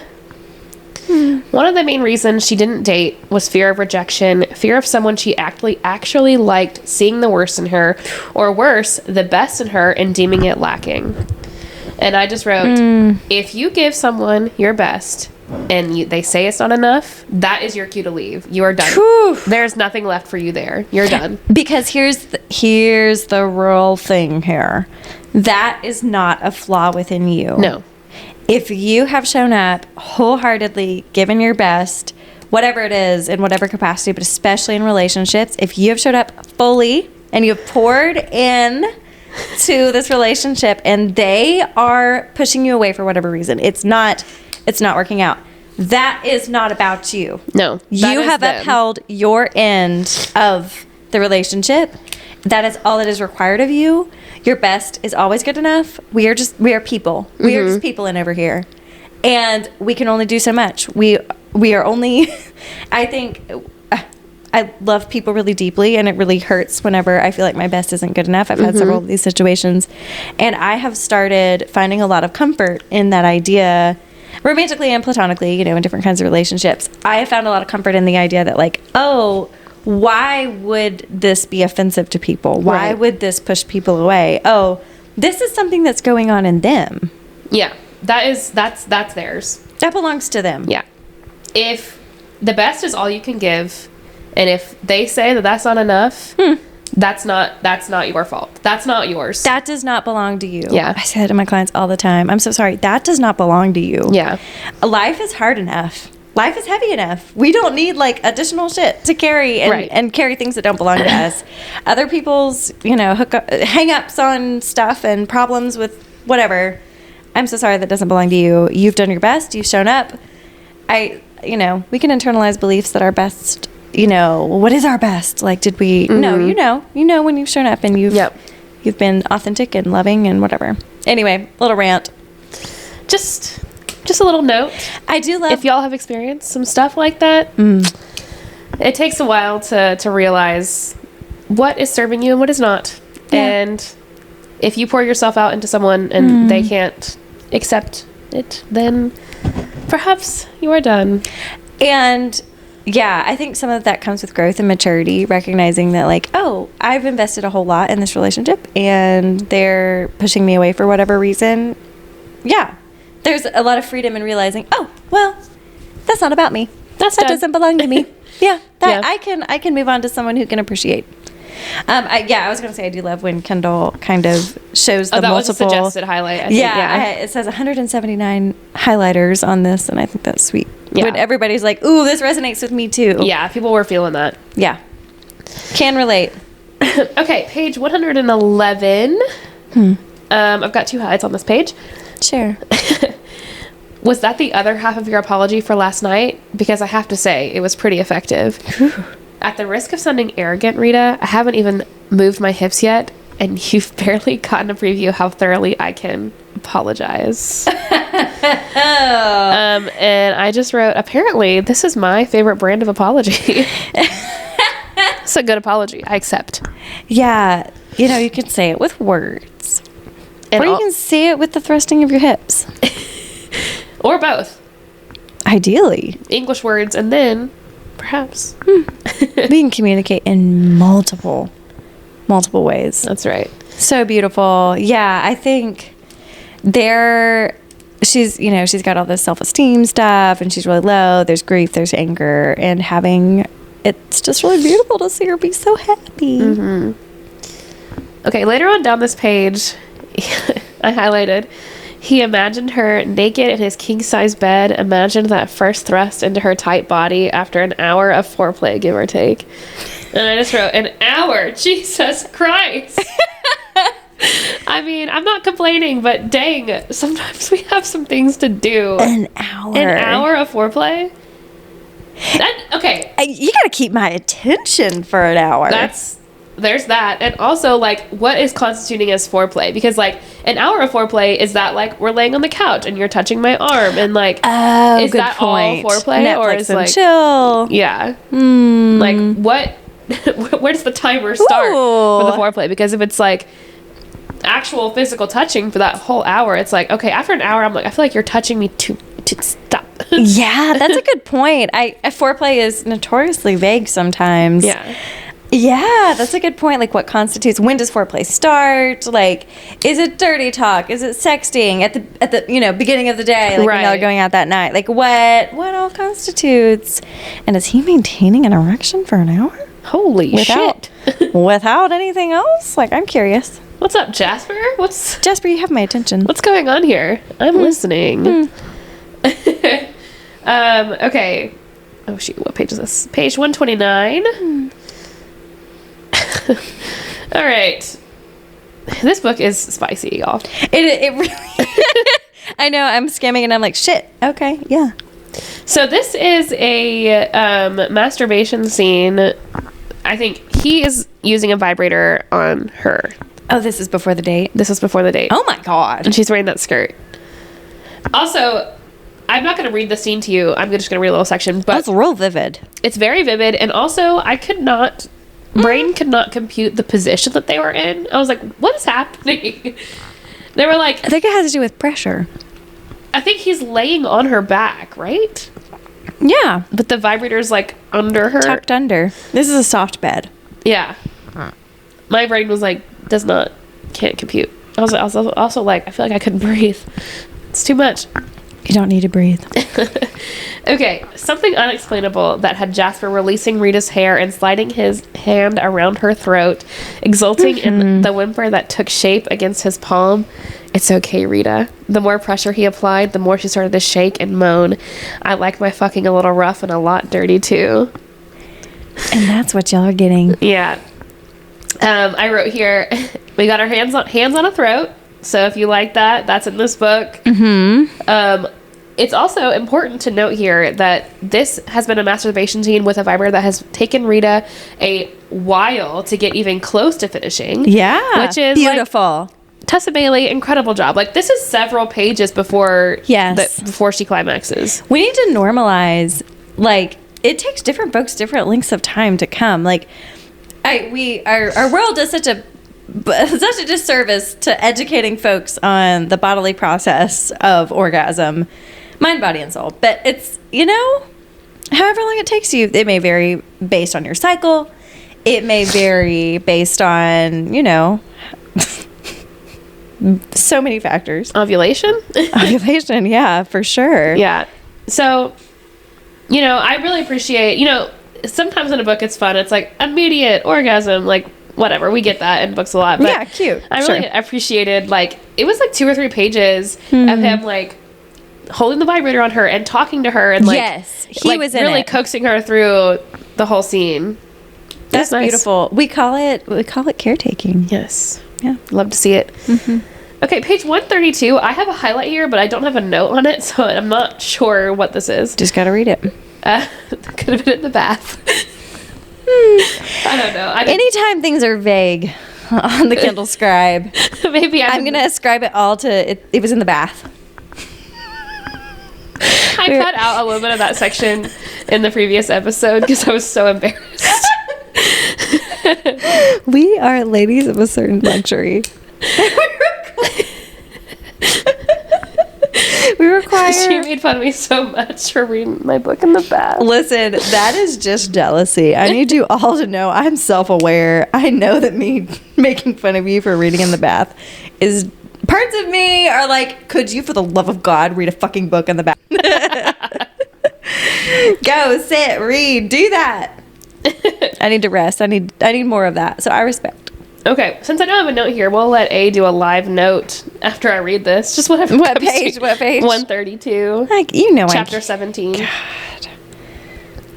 One of the main reasons she didn't date was fear of rejection, fear of someone she actually liked seeing the worst in her, or worse, the best in her and deeming it lacking. And I just wrote, if you give someone your best and they say it's not enough, that is your cue to leave. You are done. Whew. There's nothing left for you there. You're done. Because here's the real thing here. That is not a flaw within you. No. If you have shown up wholeheartedly, given your best, whatever it is, in whatever capacity, but especially in relationships, if you have showed up fully and you have poured in to this relationship and they are pushing you away for whatever reason, it's not working out, that is not about you. No. You have upheld your end of the relationship. That is all that is required of you. Your best is always good enough. We are people. We are just people in over here. And we can only do so much. We are only, I think, I love people really deeply, and it really hurts whenever I feel like my best isn't good enough. I've had several of these situations, and I have started finding a lot of comfort in that idea, romantically and platonically, in different kinds of relationships. I have found a lot of comfort in the idea that, like, oh, why would this be offensive to people? Why would this push people away? Oh, this is something that's going on in them. Yeah, that's theirs. That belongs to them. Yeah. If the best is all you can give. And if they say that that's not enough, that's not your fault. That's not yours. That does not belong to you. Yeah. I say that to my clients all the time. I'm so sorry. That does not belong to you. Yeah. Life is hard enough. Life is heavy enough. We don't need like additional shit to carry and carry things that don't belong to us. Other people's, hang-ups on stuff and problems with whatever. I'm so sorry that doesn't belong to you. You've done your best. You've shown up. We can internalize beliefs that our best, what is our best? Like, did we, no, you know when you've shown up and you've been authentic and loving and whatever. Anyway, little rant. Just a little note. I do love... If y'all have experienced some stuff like that, it takes a while to realize what is serving you and what is not. Yeah. And if you pour yourself out into someone and they can't accept it, then perhaps you are done. And yeah, I think some of that comes with growth and maturity, recognizing that like, oh, I've invested a whole lot in this relationship and they're pushing me away for whatever reason. Yeah. There's a lot of freedom in realizing, oh, well, that's not about me. That doesn't belong to me. I can move on to someone who can appreciate. I was going to say I do love when Kendall kind of shows the multiple. Was a suggested highlight. I think, it says 179 highlighters on this, and I think that's sweet. Yeah. When everybody's like, ooh, this resonates with me too. Yeah, people were feeling that. Yeah. Can relate. Okay, page 111. I've got 2 highlights on this page. Sure. Was that the other half of your apology for last night? Because I have to say, it was pretty effective. At the risk of sounding arrogant, Rita, I haven't even moved my hips yet, and you've barely gotten a preview of how thoroughly I can apologize. And I just wrote, apparently, this is my favorite brand of apology. It's a good apology. I accept. Yeah. You can say it with words. Or you can say it with the thrusting of your hips. Or both. Ideally. English words, and then, perhaps. We can communicate in multiple ways. That's right. So beautiful. Yeah, I think she's got all this self-esteem stuff, and she's really low. There's grief, there's anger, and it's just really beautiful to see her be so happy. Mm-hmm. Okay, later on down this page, I highlighted, he imagined her naked in his king-size bed, imagined that first thrust into her tight body after an hour of foreplay, give or take. And I just wrote, an hour? Jesus Christ! I mean, I'm not complaining, but dang, sometimes we have some things to do. An hour? An hour of foreplay? Okay. You gotta keep my attention for an hour. There's that. And also, like, what is constituting as foreplay? Because, like, an hour of foreplay is that, like, we're laying on the couch and you're touching my arm and, like, is that point. All foreplay? Netflix or is, and like, chill. Yeah. Like, what, where does the timer start for the foreplay? Because if it's, like, actual physical touching for that whole hour, it's like, okay, after an hour, I'm like, I feel like you're touching me to stop. Yeah, that's a good point. Foreplay is notoriously vague sometimes. Yeah. Yeah, that's a good point. Like, what constitutes? When does foreplay start? Like, is it dirty talk? Is it sexting at the beginning of the day? Like, when y'all are going out that night. Like, what all constitutes? And is he maintaining an erection for an hour? Holy shit! Without anything else? Like, I'm curious. What's up, Jasper? Jasper? You have my attention. What's going on here? I'm listening. Okay. Oh shoot! What page is this? Page 129. All right. This book is spicy, y'all. It really... I know, I'm skimming and I'm like, shit, okay, yeah. So this is a masturbation scene. I think he is using a vibrator on her. Oh, this is before the date? This is before the date. Oh my God. And she's wearing that skirt. Also, I'm not going to read the scene to you. I'm just going to read a little section. But it's real vivid. It's very vivid. And also, brain could not compute the position that they were in. I was like, what is happening? They were like... I think it has to do with pressure. I think he's laying on her back, right? Yeah. But the vibrator's like under her. Tucked under. This is a soft bed. Yeah. My brain was like, can't compute. I was also like, I feel like I couldn't breathe. It's too much. You don't need to breathe. Okay, something unexplainable that had Jasper releasing Rita's hair and sliding his hand around her throat, exulting in the whimper that took shape against his palm. It's okay, Rita. The more pressure he applied, the more she started to shake and moan. I like my fucking a little rough and a lot dirty too. And that's what y'all are getting. Yeah. I wrote here, we got our hands on a throat. So if you like that, that's in this book. It's also important to note here that this has been a masturbation scene with a vibrator that has taken Rita a while to get even close to finishing. Yeah. Which is beautiful. Tessa Bailey, incredible job. Like, this is several pages before before she climaxes. We need to normalize, like, it takes different books different lengths of time to come. Like, our world does such a disservice to educating folks on the bodily process of orgasm, mind, body, and soul. But it's, however long it takes you, it may vary based on your cycle. It may vary based on, so many factors. Ovulation? Ovulation, yeah, for sure. Yeah. So, I really appreciate, sometimes in a book it's fun. It's like immediate orgasm, like whatever. We get that in books a lot. But yeah, cute. I really appreciated, like, it was like 2 or 3 pages of him, like, holding the vibrator on her and talking to her and, like, yes, he was in really it. coaxing her through the whole scene. That's nice. Beautiful. We call it caretaking. Yes. Yeah. Love to see it. Okay, page 132. I have a highlight here, but I don't have a note on it, so I'm not sure what this is. Just gotta read it. Could have been in the bath. I don't know. Anytime things are vague on the Kindle Scribe, maybe I'm gonna ascribe it all to it was in the bath. I cut out a little bit of that section in the previous episode because I was so embarrassed. We are ladies of a certain luxury. We require. She made fun of me so much for reading my book in the bath. Listen, that is just jealousy. I need you all to know I'm self-aware. I know that me making fun of you for reading in the bath is parts of me are like, could you, for the love of God, read a fucking book in the bath? Go, sit, read, do that. I need to rest. I need more of that. So I respect. Okay, since I don't have a note here, we'll let A do a live note after I read this. Just whatever. What page? 132. Like, Chapter 17. God.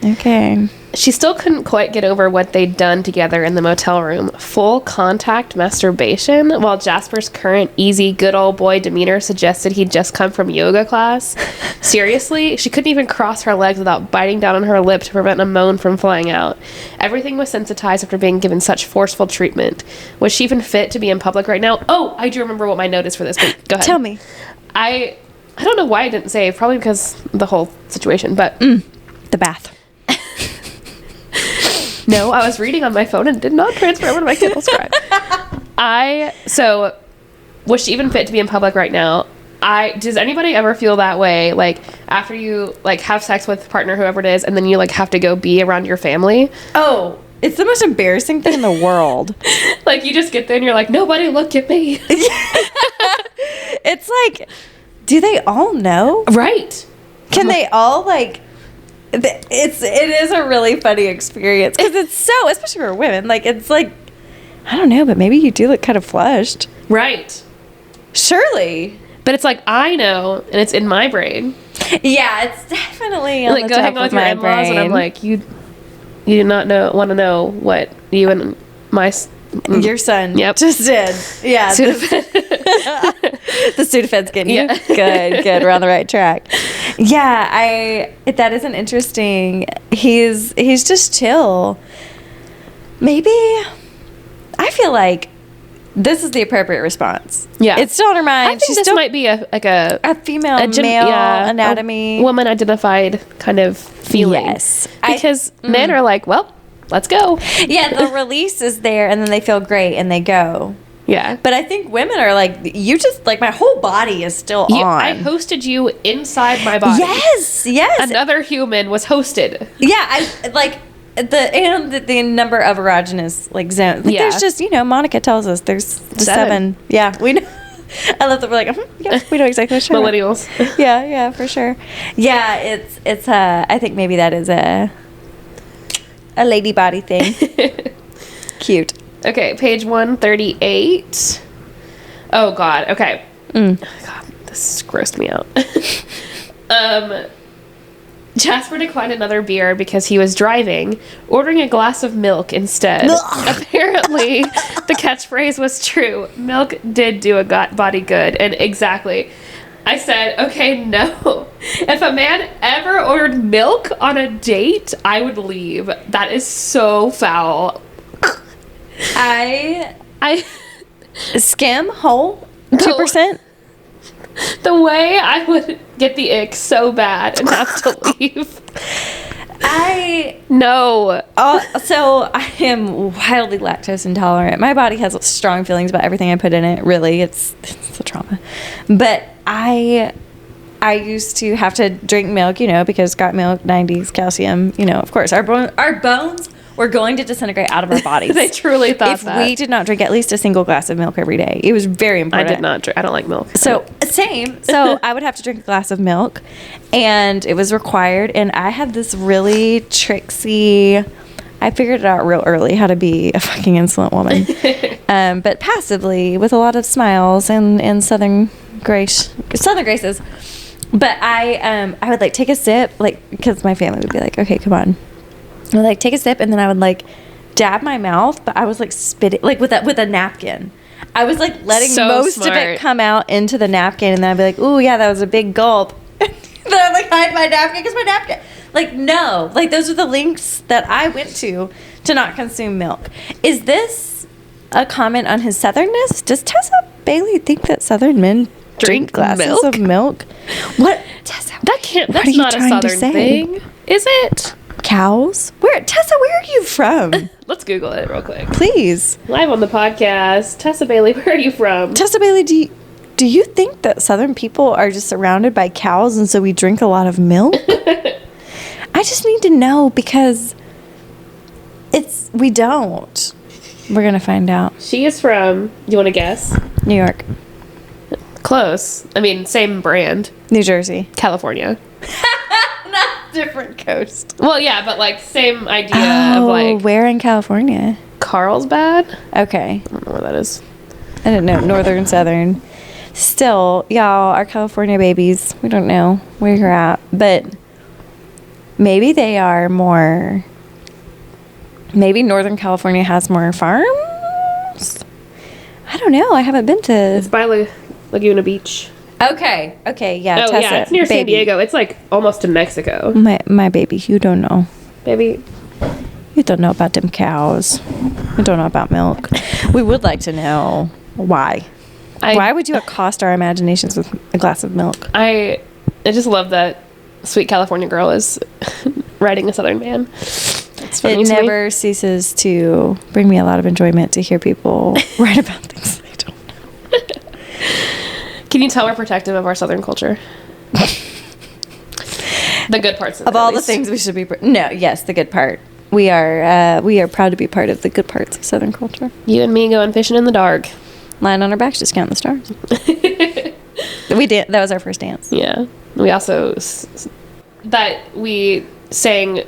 Okay. She still couldn't quite get over what they'd done together in the motel room. Full contact masturbation, while Jasper's current easy, good old boy demeanor suggested he'd just come from yoga class. Seriously, she couldn't even cross her legs without biting down on her lip to prevent a moan from flying out. Everything was sensitized after being given such forceful treatment. Was she even fit to be in public right now? Oh, I do remember what my note is for this, but go ahead. Tell me. I don't know why I didn't save, probably because of the whole situation, but... The bath. No, I was reading on my phone and did not transfer over to my Kindle Scribe. So, was she even fit to be in public right now? Does anybody ever feel that way? Like, after you, like, have sex with partner, whoever it is, and then you, like, have to go be around your family? Oh, it's the most embarrassing thing in the world. Like, you just get there and you're like, nobody look at me. It's like, do they all know? Right. Can they all, like... It is a really funny experience because it's so, especially for women, like, it's like, I don't know, but maybe you do look kind of flushed. Right. Surely. But it's like, I know, and it's in my brain. Yeah, it's definitely on like, the go top hang out of with your my in-laws, brain. and I'm like, you do not want to know what you and my... Your son just did. Yeah. The Sudafed's getting you. Good. We're on the right track. Yeah, that isn't interesting. He's just chill. Maybe, I feel like this is the appropriate response. Yeah. It's still on her mind. I think this might be a female male anatomy. A woman identified kind of feeling. Yes. Because men are like, well, let's go. Yeah, the release is there and then they feel great and they go. Yeah. But I think women are like, you just, like, my whole body is still on. I hosted you inside my body. Yes. Another human was hosted. Yeah, I like the number of erogenous, like, zones. Like, there's just, Monica tells us there's 7. Yeah, we know. I love that we're like, yeah, we know exactly what you're talking about. Millennials. Yeah, for sure. Yeah, it's I think maybe that is a lady body thing. Cute. Okay, page 138. Oh, God. Okay. God, this grossed me out. Jasper declined another beer because he was driving, ordering a glass of milk instead. Apparently, the catchphrase was true. Milk did do a body good, and exactly. I said, okay, no. If a man ever ordered milk on a date, I would leave. That is so foul. I skim whole No. 2%. The way I would get the ick so bad and have to leave. No. So I am wildly lactose intolerant. My body has strong feelings about everything I put in it. Really, it's a trauma. But I used to have to drink milk, because got milk, 90s, calcium, of course. Our bones were going to disintegrate out of our bodies. They truly thought if that. we did not drink at least a single glass of milk every day. It was very important. I did not drink. I don't like milk. So, same. So, I would have to drink a glass of milk, and it was required. And I had this really tricksy, I figured it out real early how to be a fucking insolent woman. But passively, with a lot of smiles and Southern graces. But I would like take a sip, because my family would be like, okay, come on. I would take a sip, and then I would dab my mouth, but I was spitting with a napkin. I was letting So most smart. of it come out into the napkin, and then I'd be like, "Ooh, yeah, that was a big gulp." Then I'd hide my napkin because my napkin. No, those are the lengths that I went to not consume milk. Is this a comment on his southernness? Does Tessa Bailey think that Southern men drink glasses of milk? What, Tessa? That's not a Southern thing, is it? Cows? Tessa, where are you from? Let's Google it real quick. Please. Live on the podcast. Tessa Bailey, where are you from? Tessa Bailey, do you think that Southern people are just surrounded by cows and so we drink a lot of milk? I just need to know because we don't. We're going to find out. She is from, do you want to guess? New York. Close. I mean, same brand. New Jersey. California. Not different coast. Well, yeah, but same idea of where in California? Carlsbad? Okay. I don't know where that is. I didn't know. Northern, Southern. Still, y'all are California babies. We don't know where you're at. But maybe they are more... Maybe Northern California has more farms? I don't know. I haven't been to... It's by Laguna Beach. Okay, yeah, Oh, Tessa, yeah, it's near San baby. Diego. It's almost to Mexico. My baby, you don't know. Baby. You don't know about them cows. You don't know about milk. We would like to know why. Why would you accost our imaginations with a glass of milk? I just love that sweet California girl is writing a Southern man. It's funny It to me. never ceases to bring me a lot of enjoyment to hear people write about things they don't know. Can you tell we're protective of our Southern culture? The good parts of it, All at the least. things we should be... yes, the good part. We are proud to be part of the good parts of Southern culture. You and me going fishing in the dark. Lying on our backs, just counting the stars. We did. That was our first dance. Yeah. We also we sang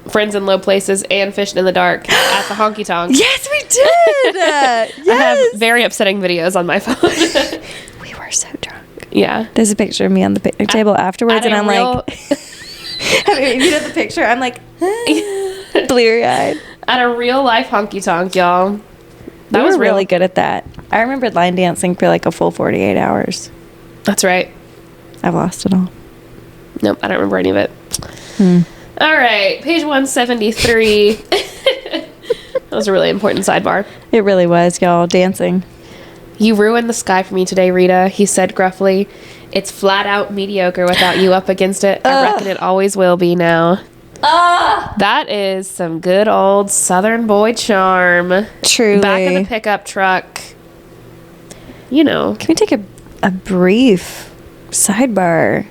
Friends in Low Places and Fishing in the Dark at the honky tonk. Yes, we did. Yes. I have very upsetting videos on my phone. We were so drunk. Yeah. There's a picture of me on the picnic table afterwards, and I'm like, if you know the picture, I'm like, bleary-eyed. at a real life honky tonk, y'all. That was real. really good at that. I remembered line dancing for a full 48 hours. That's right. I've lost it all. Nope, I don't remember any of it. All right, page 173. That was a really important sidebar. It really was, y'all. Dancing. You ruined the sky for me today, Rita, he said gruffly. It's flat out mediocre without you up against it. I reckon it always will be now. That is some good old Southern boy charm. Truly. Back of the pickup truck. You know. Can we take a brief sidebar?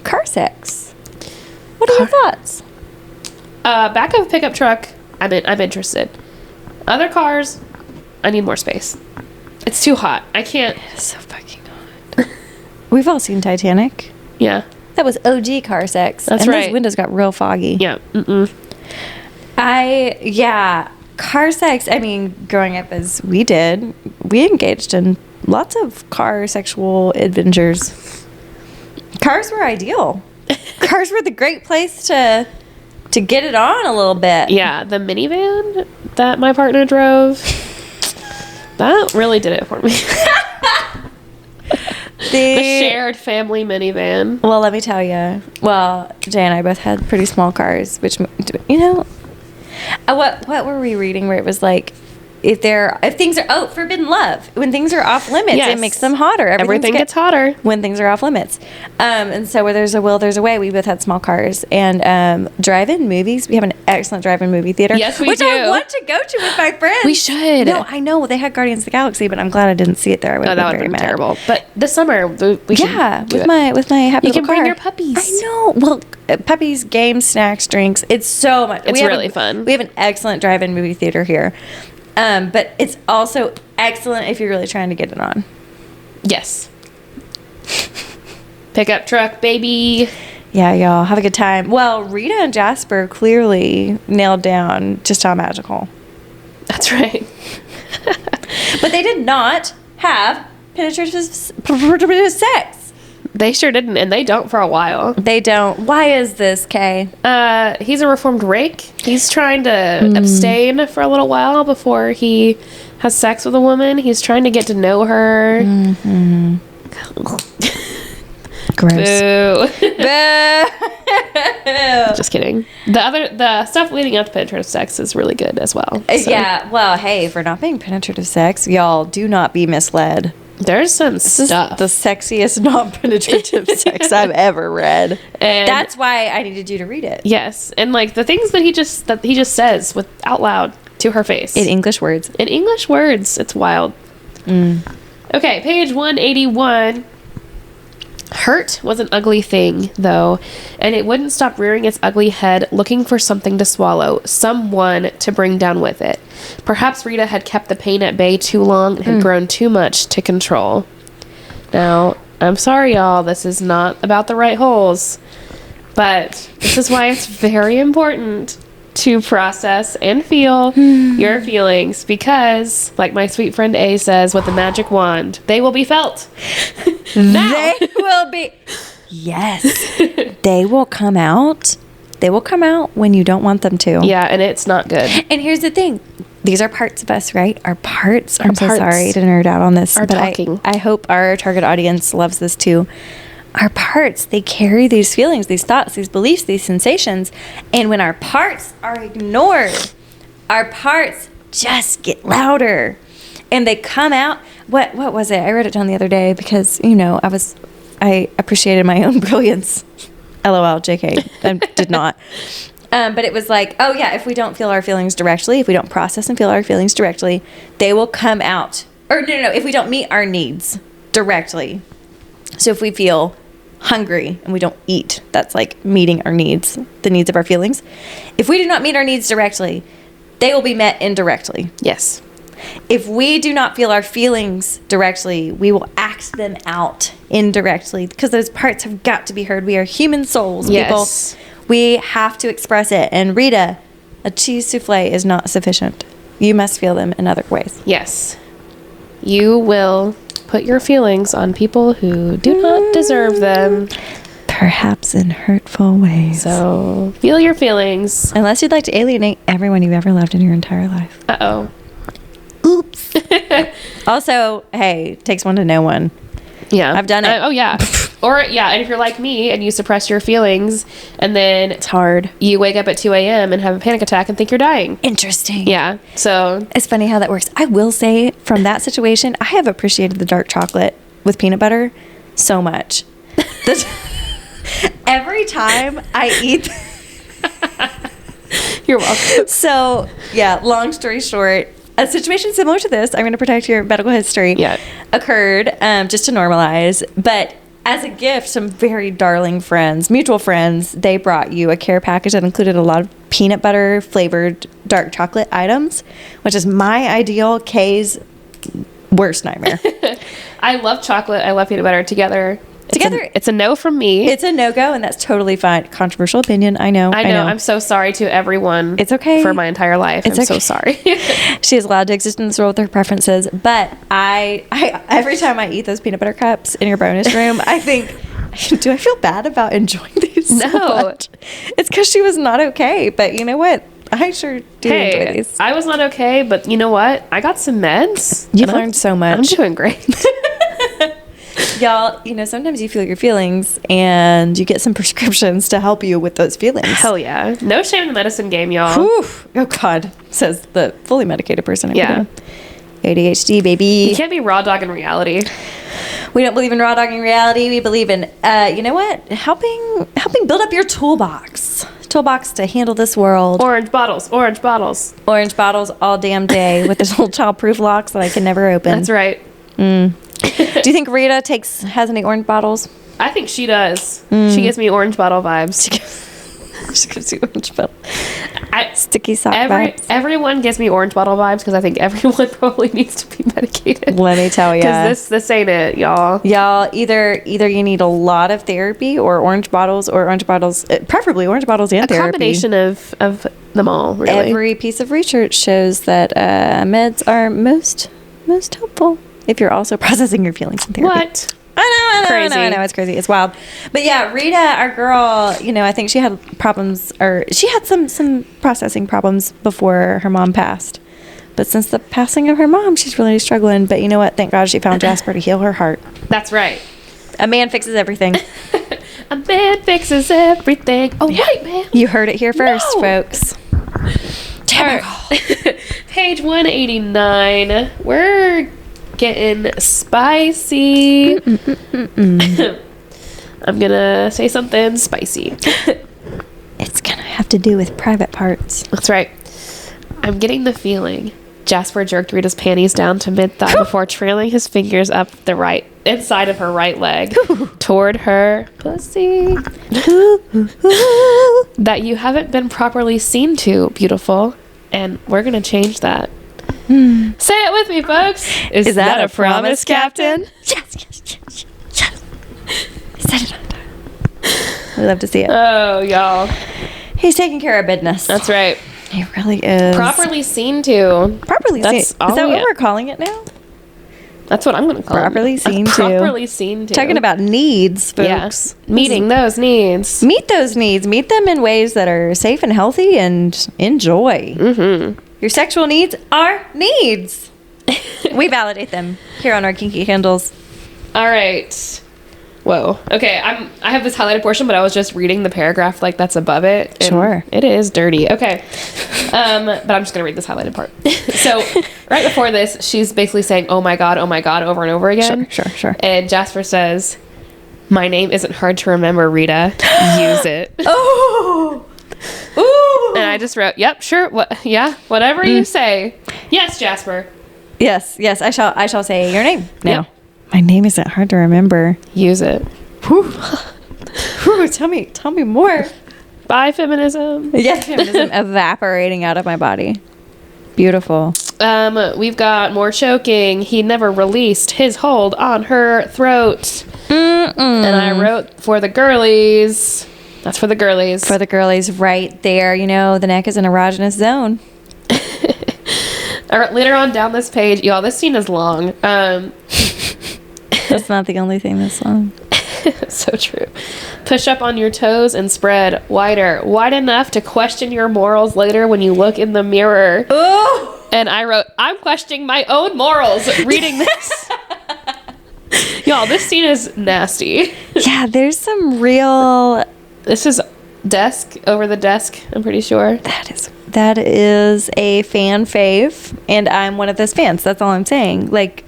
Car sex. What are your thoughts? Back of a pickup truck, I'm interested. Other cars, I need more space. It's too hot. I can't. It's so fucking hot. We've all seen Titanic. Yeah. That was OG car sex. That's and right. Those windows got real foggy. Yeah. Mm-mm. Car sex. I mean, growing up as we did, we engaged in lots of car sexual adventures. Cars were ideal. Cars were the great place to get it on a little bit. Yeah, the minivan that my partner drove, that really did it for me. The shared family minivan. Well, let me tell you. Well, Jay and I both had pretty small cars, which, you know, what were we reading where it was like, if things are forbidden love, when things are off limits, Yes. it makes them hotter. Everything gets hotter. when things are off limits. And so where there's a will, there's a way. We both had small cars. And drive-in movies, we have an excellent drive-in movie theater. Yes, we which do. I want to go to with my friends. We should. No, I know. They had Guardians of the Galaxy, but I'm glad I didn't see it there. I would No, have that been would very have been mad. terrible. But this summer, we should do with my happy You little can bring car. your puppies. I know. Well, puppies, games, snacks, drinks. It's so much. It's really fun. We have an excellent drive-in movie theater here. But it's also excellent if you're really trying to get it on. Yes. Pickup truck, baby. Yeah, y'all have a good time. Well, Rita and Jasper clearly nailed down just how magical. That's right. But they did not have penetrative sex. They sure didn't, and they don't for a while. They don't. Why is this, Kay? He's a reformed rake. He's trying to abstain for a little while before he has sex with a woman. He's trying to get to know her. Gross. Boo. Boo. Just kidding. The stuff leading up to penetrative sex is really good as well. So Yeah, well, hey, for not being penetrative sex, y'all do not be misled. there's some This is stuff. the sexiest non-penetrative sex I've ever read. And That's why I needed you to read it. yes, and like the things that he just says with out loud to her face In English words. in English words. It's wild. Okay, page 181. Hurt was an ugly thing, though, and it wouldn't stop rearing its ugly head, looking for something to swallow, someone to bring down with it. Perhaps Rita had kept the pain at bay too long and had grown too much to control. Now, I'm sorry, y'all, this is not about the right holes, but this is why it's very important to process and feel your feelings, because, like my sweet friend A says with the magic wand, they will be felt. Now. They will be. Yes. They will come out. They will come out when you don't want them to. Yeah, and it's not good. And here's the thing. These are parts of us, right? Our parts. I'm so parts sorry to nerd out on this. are but talking. I hope our target audience loves this too. Our parts, they carry these feelings, these thoughts, these beliefs, these sensations. And when our parts are ignored, our parts just get louder. And they come out. What was it? I wrote it down the other day because, you know, I appreciated my own brilliance. LOL, JK. I did not. But it was like, oh yeah, if we don't feel our feelings directly, if we don't process and feel our feelings directly, they will come out. Or no, if we don't meet our needs directly. So if we feel hungry and we don't eat, that's like meeting our needs, the needs of our feelings. If we do not meet our needs directly, they will be met indirectly. Yes. If we do not feel our feelings directly, we will act them out indirectly because those parts have got to be heard. We are human souls, Yes. people. We have to express it. And Rita, a cheese souffle is not sufficient. You must feel them in other ways. Yes. You will put your feelings on people who do not deserve them. Perhaps in hurtful ways. So feel your feelings. Unless you'd like to alienate everyone you've ever loved in your entire life. Uh-oh. Oops. Also, hey, takes one to know one. Yeah. I've done it. Oh, yeah. Or, yeah, and if you're like me and you suppress your feelings and then It's hard. you wake up at 2 a.m. and have a panic attack and think you're dying. Interesting. Yeah. So, It's funny how that works. I will say from that situation, I have appreciated the dark chocolate with peanut butter so much. Every time I eat. you're welcome. So, yeah, long story short, a situation similar to this, I'm going to protect your medical history, Yeah. occurred just to normalize. But as a gift, some very darling friends, mutual friends, they brought you a care package that included a lot of peanut butter flavored dark chocolate items, which is my ideal. Kay's worst nightmare. I love chocolate. I love peanut butter together. Together, It's a no from me. it's a no-go, and that's totally fine. Controversial opinion, I know. I know. I'm so sorry to everyone. It's okay. For my entire life. It's I'm so okay. sorry. She is allowed to exist in this world with her preferences, but I every time I eat those peanut butter cups in your bonus room, I think, do I feel bad about enjoying these? No. So much? It's because she was not okay. But you know what? I sure do enjoy Hey, these. I was not okay, but you know what? I got some meds. You've and learned so much. I'm doing great. Y'all, sometimes you feel your feelings and you get some prescriptions to help you with those feelings. Hell yeah. No shame in the medicine game, y'all. Whew. Oh, God, says the fully medicated person. Yeah. ADHD, baby. You can't be raw dog in reality. We don't believe in raw dogging reality. We believe in, you know what? Helping build up your toolbox. Toolbox to handle this world. Orange bottles. Orange bottles all damn day with those little childproof locks that I can never open. That's right. Do you think Rita has any orange bottles? I think she does. She gives me orange bottle vibes. She gives you orange bottle. I, Sticky sock vibes. everyone gives me orange bottle vibes because I think everyone probably needs to be medicated. Let me tell you. Because this ain't it, y'all. Y'all, either you need a lot of therapy or orange bottles, preferably orange bottles and A therapy. combination of them all, really. Every piece of research shows that meds are most helpful if you're also processing your feelings in therapy. What? I Crazy. know, it's crazy. It's wild. But yeah, Rita, our girl, I think she had problems, or she had some processing problems before her mom passed. But since the passing of her mom, she's really struggling. But you know what? Thank God she found Jasper to heal her heart. That's right. A man fixes everything. A man fixes everything. Oh, wait, man. You heard it here first, No. folks. Page 189. We're getting spicy. I'm gonna say something spicy. It's gonna have to do with private parts. That's right. I'm getting the feeling Jasper jerked Rita's panties down to mid-thigh before trailing his fingers up the right inside of her right leg toward her pussy that you haven't been properly seen to, beautiful. And we're gonna change that. Say it with me, folks. Is that a promise, Captain? Yes. Set it on time. We love to see it. Oh, y'all. He's taking care of business. That's right. He really is. Properly seen to. Properly seen. That's Is all that we- what we're calling it now? That's what I'm going to call Properly it. seen to. Properly seen to. Talking about needs, yes. folks. Meeting those needs. Meet those needs. Meet them in ways that are safe and healthy and enjoy. Mm-hmm. Your sexual needs are needs. We validate them here on our Kinky Handles. All right. Whoa. Okay, I have this highlighted portion, but I was just reading the paragraph like that's above it. And Sure. it is dirty. Okay. But I'm just gonna read this highlighted part. So right before this, she's basically saying, "Oh my god," over and over again. Sure. And Jasper says, "My name isn't hard to remember, Rita. Use it." Oh! Ooh! And I just wrote, "Yep, sure. What? Yeah, whatever you say." Yes, Jasper. Yes, I shall say your name now. Yeah. My name isn't hard to remember. Use it. Whew, tell me more. Bye, feminism. Yes, feminism evaporating out of my body. Beautiful. We've got more choking. He never released his hold on her throat. And I wrote for the girlies. That's for the girlies. For the girlies right there, the neck is an erogenous zone. All right, later on down this page, y'all, this scene is long. That's not the only thing that's long. So true. Push up on your toes and spread wider. Wide enough to question your morals later when you look in the mirror. Oh! And I wrote, I'm questioning my own morals reading this. Y'all, this scene is nasty. Yeah, there's some real... This is desk, over the desk, I'm pretty sure. That is a fan fave, and I'm one of those fans. That's all I'm saying. Like,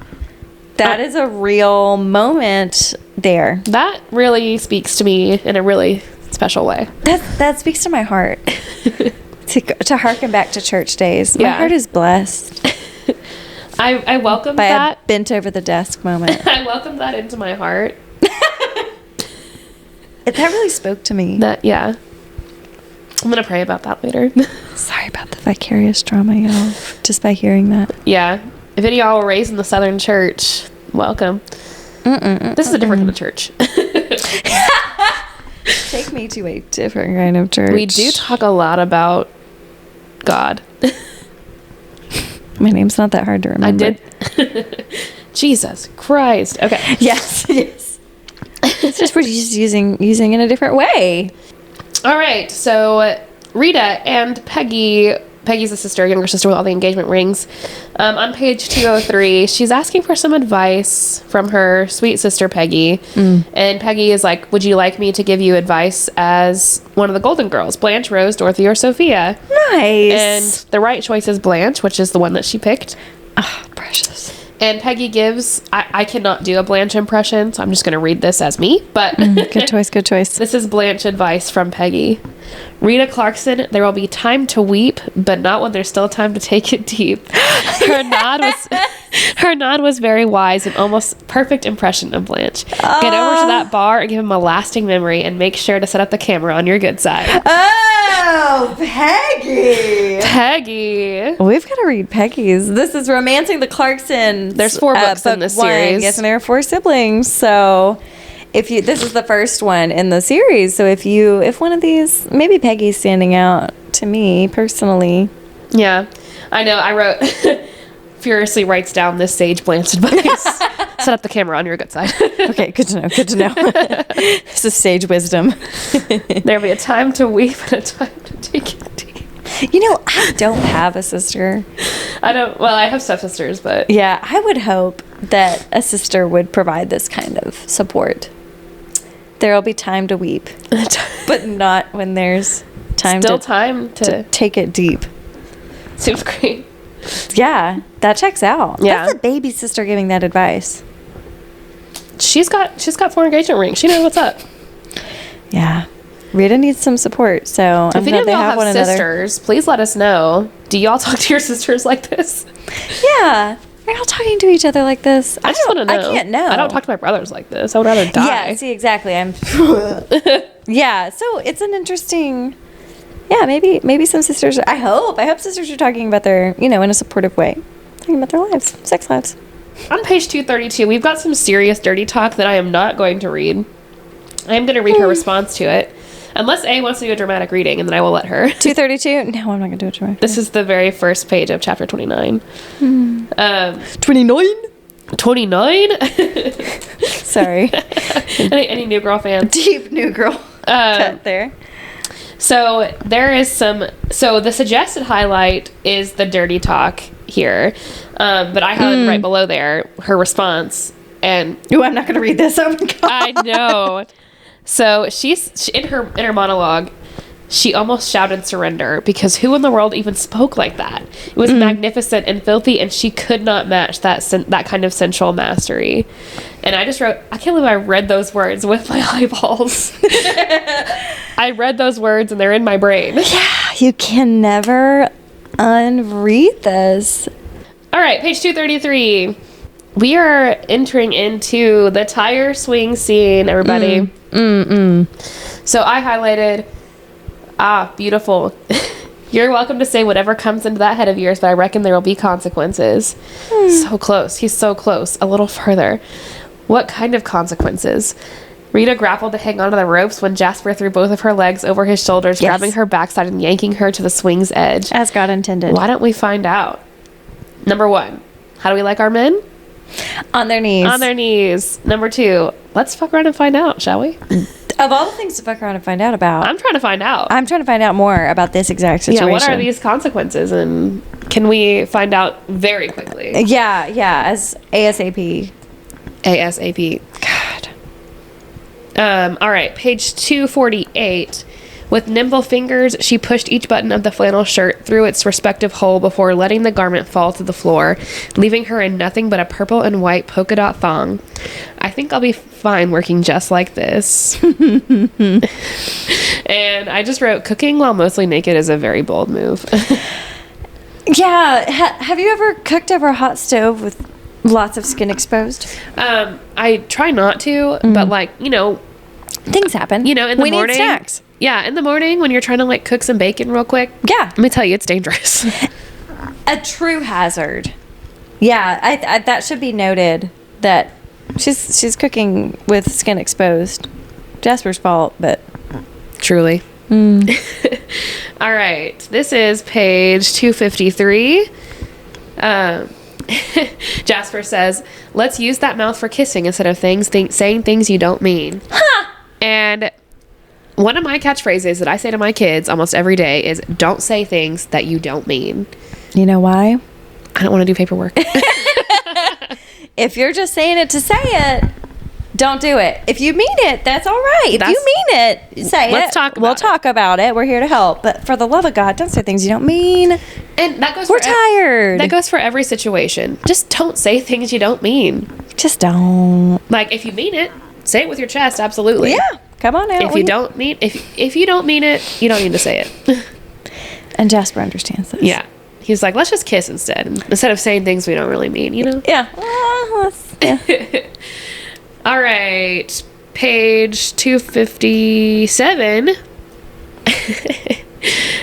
that is a real moment there. That really speaks to me in a really special way. That speaks to my heart. to harken back to church days. My Yeah. heart is blessed I welcome by that. a bent over the desk moment. I welcome that into my heart. That really spoke to me. Yeah. I'm going to pray about that later. Sorry about the vicarious trauma, y'all, just by hearing that. Yeah. If any of y'all were raised in the Southern Church, welcome. This is a different kind of church. Take me to a different kind of church. We do talk a lot about God. My name's not that hard to remember. I did. Jesus Christ. Okay. Yes, yes. It's just we're just using in a different way. All right. So Rita and Peggy's the sister, younger sister with all the engagement rings. On page 203, she's asking for some advice from her sweet sister Peggy. And Peggy is like, would you like me to give you advice as one of the Golden Girls? Blanche, Rose, Dorothy, or Sophia? Nice. And the right choice is Blanche, which is the one that she picked. Oh, precious. And Peggy gives, I cannot do a Blanche impression, so I'm just going to read this as me. But Good choice, good choice. this is Blanche advice from Peggy. Rita Clarkson, there will be time to weep, but not when there's still time to take it deep. Her nod was very wise and almost perfect impression of Blanche. Get over to that bar and give him a lasting memory, and make sure to set up the camera on your good side. Oh, Peggy. Peggy. We've got to read Peggy's. This is Romancing the Clarksons. There's 4 books in this series. Yes, and there are 4 siblings. So this is the first one in the series. So if one of these, maybe Peggy's standing out to me personally. Yeah, I know. I wrote, furiously writes down this sage Blanche advice. Set up the camera on your good side. Okay, good to know. Good to know. This is sage wisdom. There'll be a time to weep and a time to take it deep. You know, I don't have a sister. I have stepsisters, but Yeah, I would hope that a sister would provide this kind of support. There'll be time to weep, but not when there's time to take it deep. Seems great. Yeah, that checks out. Yeah. That's a baby sister giving that advice. She's got 4 engagement rings. She knows what's up. Yeah. Rita needs some support, so If any of y'all have sisters, please let us know. Do y'all talk to your sisters like this? Yeah. Are y'all talking to each other like this? I just want to know. I can't know. I don't talk to my brothers like this. I would rather die. Yeah, see, exactly. Yeah, so it's an interesting... Yeah, maybe some sisters... I hope sisters are talking about their, in a supportive way. Talking about their lives, sex lives. On page 232, we've got some serious dirty talk that I am not going to read. I am going to read her response to it. Unless A wants to do a dramatic reading, and then I will let her. 232? No, I'm not going to do it dramatic. This is the very first page of chapter 29. 29? 29? Sorry. Any New Girl fans? Deep New Girl cut there. So there is so the suggested highlight is the dirty talk here. But I have right below there her response. And Ooh, I'm not going to read this. Oh my God. I know. So she's in her monologue, she almost shouted surrender, because who in the world even spoke like that? It was magnificent and filthy, and she could not match that kind of sensual mastery. And I just wrote, I can't believe I read those words with my eyeballs. I read those words and they're in my brain. Yeah, you can never unread this. All right, page 233. We are entering into the tire swing scene, everybody. So I highlighted, beautiful. You're welcome to say whatever comes into that head of yours, but I reckon there will be consequences. So close. He's so close. A little further. What kind of consequences? Rita grappled to hang onto the ropes when Jasper threw both of her legs over his shoulders, grabbing her backside and yanking her to the swing's edge. As God intended. Why don't we find out? Number 1, how do we like our men? On their knees. On their knees. Number 2, let's fuck around and find out, shall we? Of all the things to fuck around and find out about, I'm trying to find out. I'm trying to find out more about this exact situation. Yeah, what are these consequences, and can we find out very quickly? Yeah, as ASAP. ASAP. God. All right, page 248. With nimble fingers, she pushed each button of the flannel shirt through its respective hole before letting the garment fall to the floor, leaving her in nothing but a purple and white polka dot thong. I think I'll be fine working just like this. And I just wrote, cooking while mostly naked is a very bold move. Yeah. Have you ever cooked over a hot stove with lots of skin exposed? I try not to, but things happen. In the morning. We need snacks. Yeah, in the morning when you're trying to cook some bacon real quick. Yeah. Let me tell you, it's dangerous. A true hazard. Yeah, I that should be noted that she's cooking with skin exposed. Jasper's fault, but Truly. All right. This is page 253. Jasper says, let's use that mouth for kissing instead of saying things you don't mean. And one of my catchphrases that I say to my kids almost every day is, don't say things that you don't mean. You know why? I don't want to do paperwork. If you're just saying it to say it, don't do it. If you mean it, that's all right. If you mean it, say let's it. talk about we'll it. talk about it. We're here to help. But for the love of God, don't say things you don't mean. And that goes We're tired. That goes for every situation. Just don't say things you don't mean. Just don't. Like, if you mean it, say it with your chest, absolutely. Yeah. Come on out. If you don't mean it, you don't need to say it. And Jasper understands this. Yeah. He's like, let's just kiss instead of saying things we don't really mean, you know? Yeah. All right. Page 257.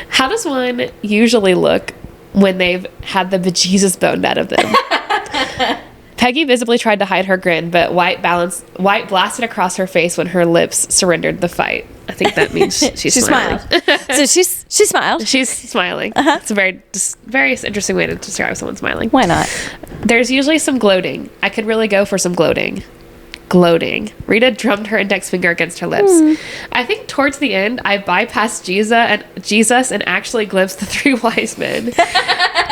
How does one usually look when they've had the bejesus boned out of them? Peggy visibly tried to hide her grin, but white blasted across her face when her lips surrendered the fight. I think that means she smiled. So she smiled. She's smiling. It's a very interesting way to describe someone smiling. Why not? There's usually some gloating. I could really go for some gloating. Rita drummed her index finger against her lips. I think towards the end, I bypassed Jesus and actually glimpsed the three wise men.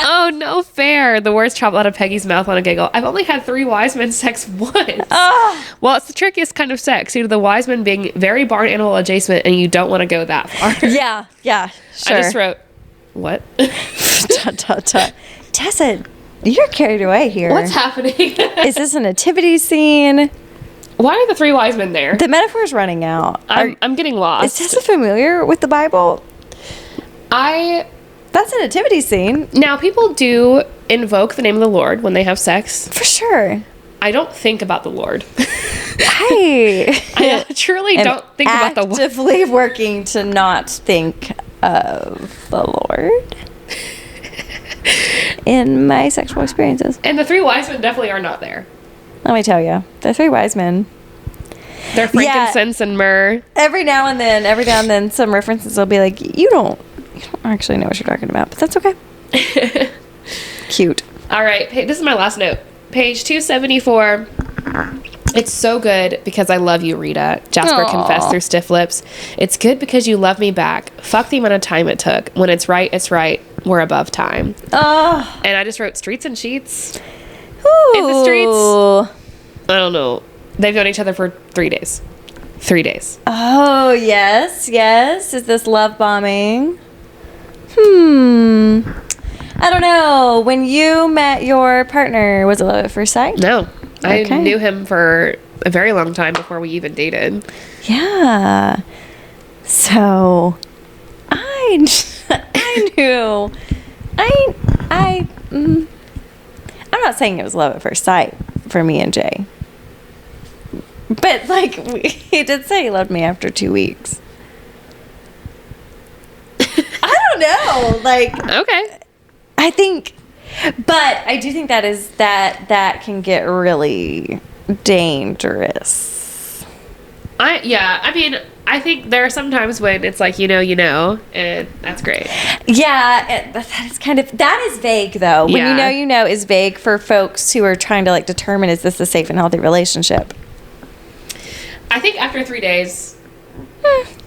Oh, no fair. The words traveled out of Peggy's mouth on a giggle. I've only had three wise men sex once. Well, it's the trickiest kind of sex, due to the wise men being very barn animal adjacent, and you don't want to go that far. Yeah, sure. I just wrote, what? Tessa, you're carried away here. What's happening? Is this a nativity scene? Why are the three wise men there? The metaphor's running out. I'm getting lost. Is Tessa familiar with the Bible? That's a nativity scene. Now, people do invoke the name of the Lord when they have sex. For sure. I don't think about the Lord. I truly don't think about the Lord. Actively working to not think of the Lord in my sexual experiences. And the three wise men definitely are not there. Let me tell you, the three wise men. They're frankincense and myrrh. Every now and then, some references will be like, you don't actually know what you're talking about, but that's okay. Cute. All right, this is my last note. Page 274. It's so good because I love you, Rita. Jasper confessed through stiff lips. It's good because you love me back. Fuck the amount of time it took. When it's right, it's right. We're above time. Oh. And I just wrote streets and sheets. Ooh. In the streets. I don't know. They've known each other for 3 days. 3 days. Oh, yes. Is this love bombing? I don't know. When you met your partner, was it love at first sight? No. I Okay. knew him for a very long time before we even dated. Yeah. So, I knew. I'm not saying it was love at first sight for me and Jay. But, like, he did say he loved me after 2 weeks. I don't know. Like, Okay. I think, but I do think that can get really dangerous. I mean, I think there are some times when it's like, you know, and that's great. Yeah, that is vague though. When Yeah. you know is vague for folks who are trying to like determine, is this a safe and healthy relationship? I think after 3 days,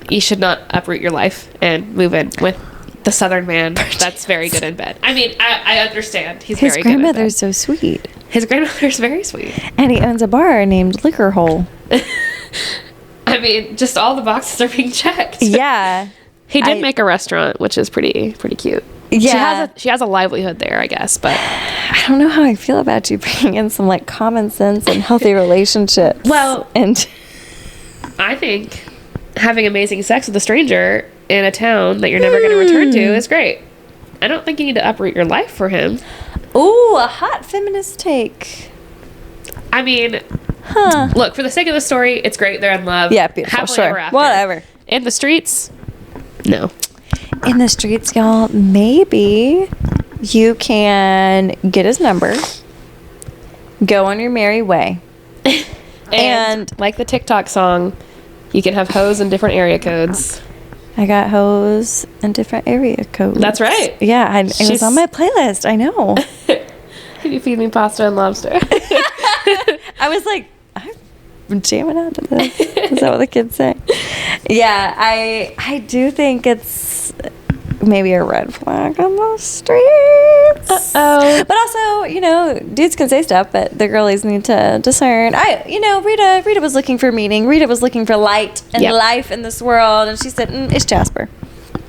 you should not uproot your life and move in with the Southern man that's very good in bed. I mean, I understand. He's His very good in bed. grandmother's so sweet. His grandmother's very sweet. And he owns a bar named Liquor Hole. I mean, just all the boxes are being checked. Yeah. He did make a restaurant, which is pretty cute. Yeah. She has a livelihood there, I guess, but I don't know how I feel about you bringing in some like common sense and healthy relationships. Well, and I think having amazing sex with a stranger in a town that you're never going to return to is great. I don't think you need to uproot your life for him. ooh, a hot feminist take. I mean, look, for the sake of the story, it's great. They're in love. Yeah, beautiful. Happily Sure. ever after. Whatever. In the streets, no. In the streets, y'all, maybe you can get his number, go on your merry way. And like the TikTok song, you can have hoes in different area codes. I got hoes in different area codes. That's right. Yeah, it was She's- on my playlist. I know. You feed me pasta and lobster. I was like, I'm jamming out to this. Is that what the kids say? Yeah, I do think it's maybe a red flag on the streets. Uh-oh. But also, you know, dudes can say stuff, but the girlies need to discern. Rita was looking for meaning. Rita was looking for light and Yep. life in this world, and she said, it's Jasper.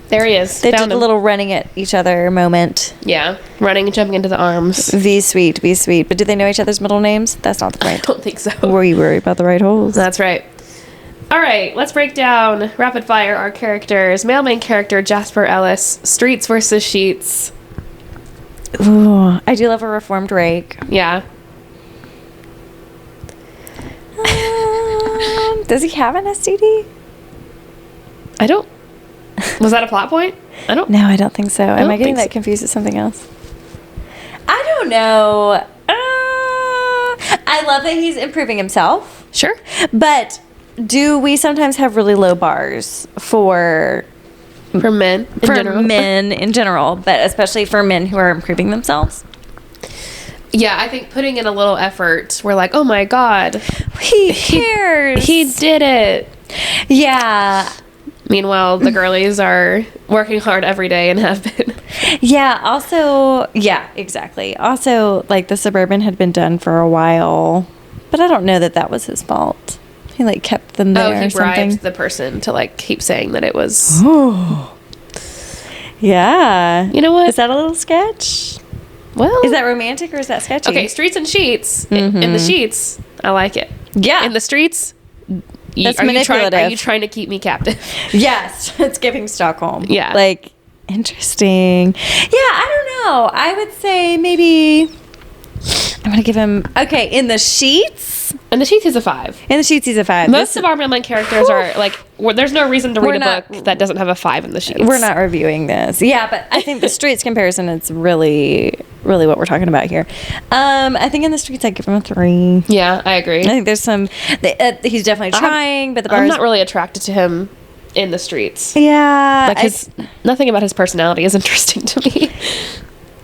There he is. They Found did a him. little running at each other moment. Yeah, running and jumping into the arms. Be sweet. But do they know each other's middle names? That's not the I point. don't think so. Were you worried about the right holes? That's right. All right, let's break down rapid fire our characters. Male main character Jasper Ellis, Streets versus Sheets. Ooh, I do love a reformed rake. Yeah. Does he have an STD? I don't. Was that a plot point? I don't. No, I don't think so. Am don't I getting think that confused with something else? I don't know. I love that he's improving himself, Sure. but do we sometimes have really low bars for For men in general. men in general, but especially for men who are improving themselves? Yeah, I think putting in a little effort, we're like, oh my god, He cares. he did it. Yeah. Meanwhile, the girlies are working hard every day and have been. Yeah, also, yeah, exactly. Also, like, the Suburban had been done for a while, but I don't know that that was his fault. He, like, kept them there Oh, he or something. bribed the person to like keep saying that it was. Oh. Yeah. You know what? Is that a little sketch? Well, Is that romantic or is that sketchy? okay? Streets and sheets. In the sheets, I like it. Yeah. In the streets, That's are you manipulative. trying to keep me captive? Yes. It's giving Stockholm. Yeah. Like, interesting. Yeah, I don't know. I would say maybe I'm going to give him, okay, in the sheets. In the sheets, he's a 5. In the sheets, he's a 5. Most of our male main characters are like. There's no reason to We're read a not- book that doesn't have a 5 in the sheets. We're not reviewing this. Yeah, but I think the streets comparison is really, really what we're talking about here. I think in the streets, I'd give him a 3. Yeah, I agree. I think there's some, he's definitely trying, but the I'm bars. not really attracted to him in the streets. Yeah. Like nothing about his personality is interesting to me.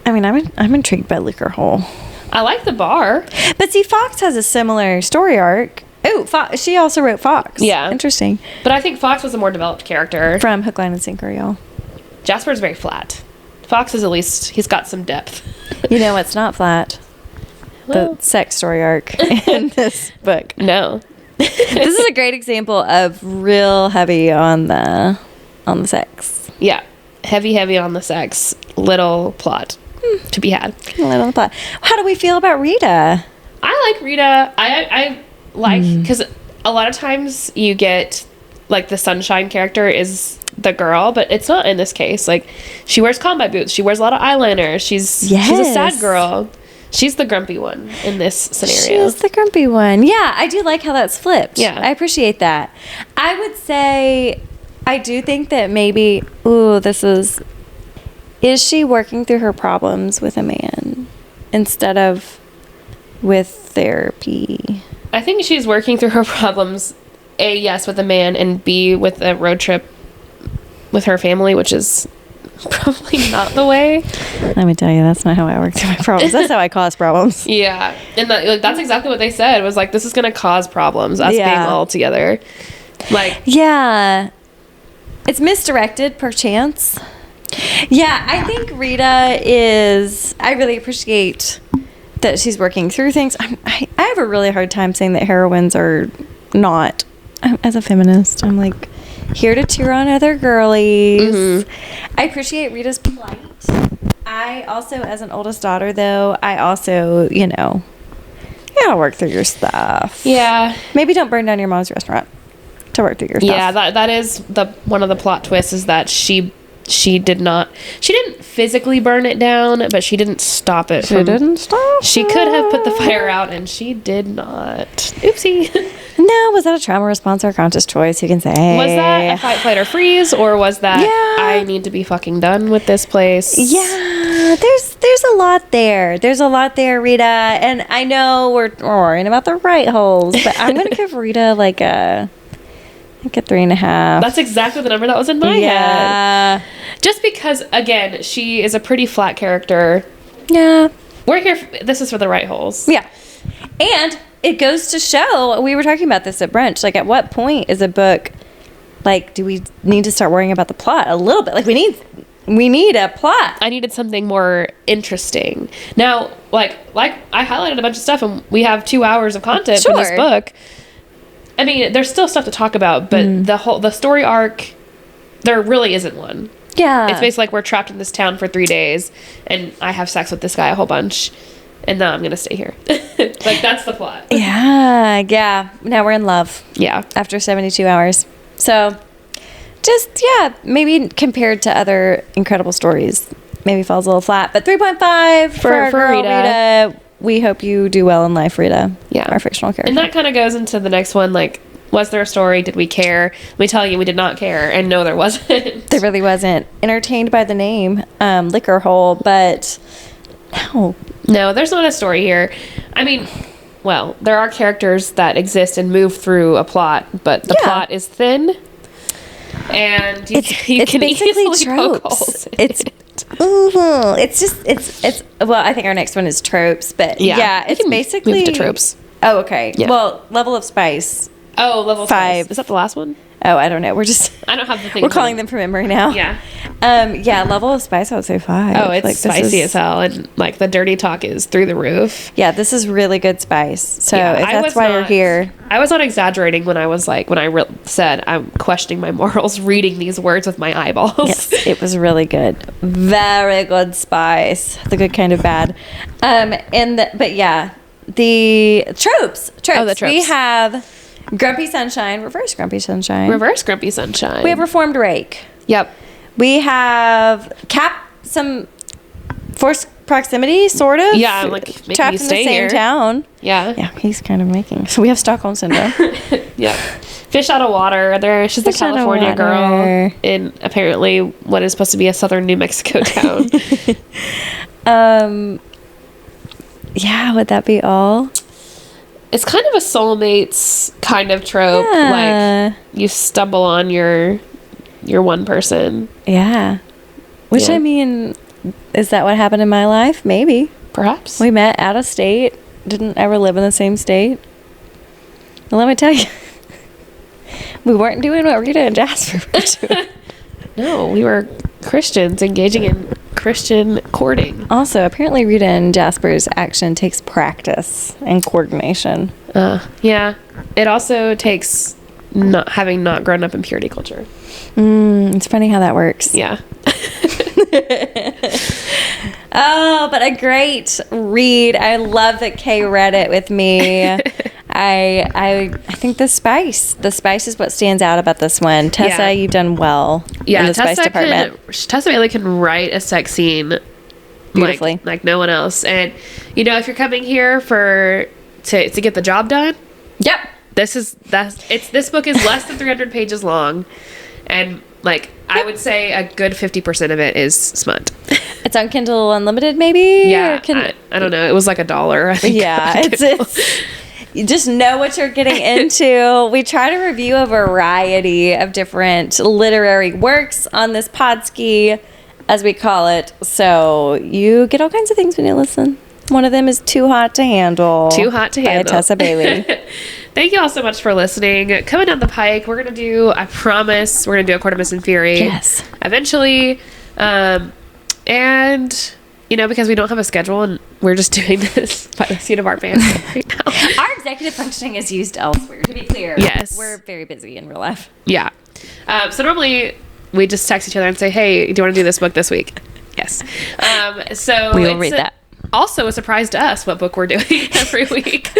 I mean, I'm intrigued by Liquor Hole. I like the bar. But see, Fox has a similar story arc. Oh, she also wrote Fox. Yeah. Interesting. But I think Fox was a more developed character. From Hook, Line, and Sinker, y'all. Jasper's very flat. Fox is at least, he's got some depth. You know what's not flat? Well. The sex story arc in this book. No. This is a great example of real heavy on the sex. Yeah. Heavy on the sex. Little plot to be had. A little on the plot. How do we feel about Rita? I like Rita. I like, because a lot of times you get, like, the sunshine character is the girl, but it's not in this case. Like, she wears combat boots. She wears a lot of eyeliner. She's a sad Yes. girl. She's the grumpy one in this scenario. She is the grumpy one. Yeah, I do like how that's flipped. Yeah. I appreciate that. I would say, I do think that maybe, is she working through her problems with a man instead of with therapy? I think she's working through her problems, A, yes, with a man, and B, with a road trip with her family, which is probably not the way. Let me tell you, that's not how I work through my problems. That's how I cause problems. Yeah. And that's exactly what they said, was like, this is going to cause problems, us Yeah. being all together. Like, Yeah. It's misdirected, perchance. Yeah, I think Rita is... I really appreciate that she's working through things. I have a really hard time saying that heroines are not... As a feminist, I'm like, here to cheer on other girlies. I appreciate Rita's plight. I also, as an oldest daughter, though, I also, you gotta work through your stuff. yeah. Maybe don't burn down your mom's restaurant to work through your stuff. Yeah, that is one of the plot twists, is that she didn't physically burn it down, but she didn't stop it. She didn't stop. She could have put the fire out, and she did not. Oopsie. No, was that a trauma response or a conscious choice? You can say. Was that a fight, flight, or freeze, or was that Yeah. I need to be fucking done with this place? Yeah, there's a lot there. There's a lot there, Rita. And I know we're worrying about the right holes, but I'm gonna give Rita like a think a 3.5. That's exactly the number that was in my head. Just because, again, she is a pretty flat character. Yeah. We're here. This is for the right holes. Yeah. And it goes to show, we were talking about this at brunch, like at what point is a book, like, do we need to start worrying about the plot a little bit? Like, we need a plot. I needed something more interesting. Now, like I highlighted a bunch of stuff, and we have 2 hours of content from this book. I mean, there's still stuff to talk about, but the story arc, there really isn't one. Yeah. It's basically like we're trapped in this town for 3 days, and I have sex with this guy a whole bunch, and now I'm gonna stay here. Like, that's the plot. Yeah. Now we're in love. Yeah. After 72 hours. So, just, maybe compared to other incredible stories, maybe falls a little flat. But 3.5 for our girl, Rita. We hope you do well in life, Rita. Yeah. Our fictional character. And that kind of goes into the next one, like, was there a story? Did we care? We tell you we did not care, and no, there wasn't. There really wasn't. Entertained by the name, Liquor Hole, but no, there's not a story here. I mean, well, there are characters that exist and move through a plot, but the plot is thin, and you can easily poke holes in it. It's well, I think our next one is tropes, but it's basically move to tropes. Oh, okay. Yeah. Well, level of spice. Oh, level 5. Is that the last one? Oh, I don't know. I don't have the thing. We're calling them from memory now. Yeah. Level of spice, I would say 5. Oh, it's like, spicy as hell, and like the dirty talk is through the roof. Yeah, this is really good spice. So if that's why you're here. I was not exaggerating when I was like, said I'm questioning my morals reading these words with my eyeballs. Yes, it was really good. Very good spice. The good kind of bad. The tropes. Oh, the tropes. We have Grumpy Sunshine, reverse Grumpy Sunshine. Reverse Grumpy Sunshine. We have Reformed Rake. Yep. We have some forced proximity, sort of. Yeah, like making trapped you in stay the same here. town. Yeah. Yeah, he's kind of making. So we have Stockholm Syndrome. Yep. Fish out of water. She's the California girl in apparently what is supposed to be a southern New Mexico town. Yeah, would that be all? It's kind of a soulmates kind of trope. Yeah. Like you stumble on your one person. Yeah. Which, I mean, is that what happened in my life? Maybe. Perhaps. We met out of state. Didn't ever live in the same state. Well, let me tell you, we weren't doing what Rita and Jasper were doing. No, we were Christians engaging in Christian courting. Also, apparently Rita and Jasper's action takes practice and coordination. Yeah. It also takes having not grown up in purity culture. It's funny how that works. Yeah. Oh, but a great read. I love that Kay read it with me. I think the spice is what stands out about this one. Tessa, you've done well in the spice department. Tessa Bailey can write a sex scene beautifully, like no one else. And if you're coming here to get the job done, yep. This book is less than 300 pages long, and I would say a good 50% of it is smut. It's on Kindle Unlimited, maybe. Yeah, I don't know. It was like $1, I think. Yeah, it's you just know what you're getting into. We try to review a variety of different literary works on this Podski, as we call it. So you get all kinds of things when you listen. One of them is Too Hot to Handle. Too Hot to Handle. By Tessa Bailey. Thank you all so much for listening. Coming down the pike, we're going to do, I promise, we're going to do A Court of Mist and Fury. Yes. Eventually. And, because we don't have a schedule and we're just doing this by the seat of our pants right now. Our executive functioning is used elsewhere, to be clear. Yes. We're very busy in real life. Yeah. So normally we just text each other and say, hey, do you want to do this book this week? Yes. So we will read that. Also a surprise to us what book we're doing every week.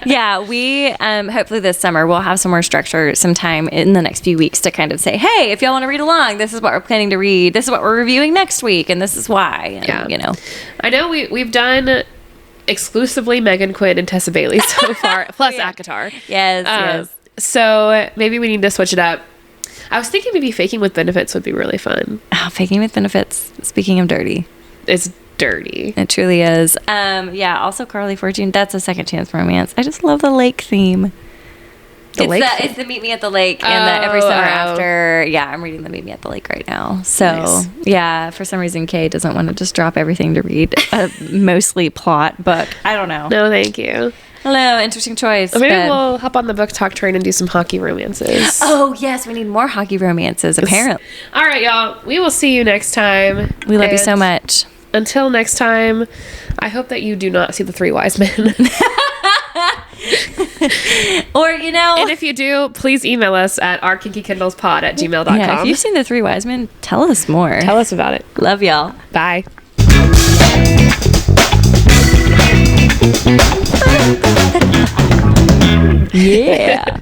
Yeah, we hopefully this summer we'll have some more structure sometime in the next few weeks to kind of say, hey, if y'all want to read along, this is what we're planning to read, this is what we're reviewing next week, and this is why. And, I know we've done exclusively Megan Quinn and Tessa Bailey so far, plus ACOTAR. Yes. So maybe we need to switch it up. I was thinking maybe Faking with Benefits would be really fun. Oh, Faking with Benefits. Speaking of dirty. It's dirty. It truly is. Also Carly Fortune. That's a second chance romance. I just love the lake theme. Lake? It's the Meet Me at the Lake, and the Every Summer After. Yeah, I'm reading the Meet Me at the Lake right now. So, Nice. yeah, for some reason, Kay doesn't want to just drop everything to read a mostly plot book. I don't know. No, thank you. Hello, interesting choice. Maybe but- we'll hop on the book talk train and do some hockey romances. Oh, yes, we need more hockey romances, apparently. All right, y'all. We will see you next time. We love you And so much. Until next time, I hope that you do not see the Three Wise Men. Or, you know... And if you do, please email us at ourkinkykindlespod@gmail.com. Yeah, if you've seen The Three Wise Men, tell us more. Tell us about it. Love y'all. Bye. Yeah.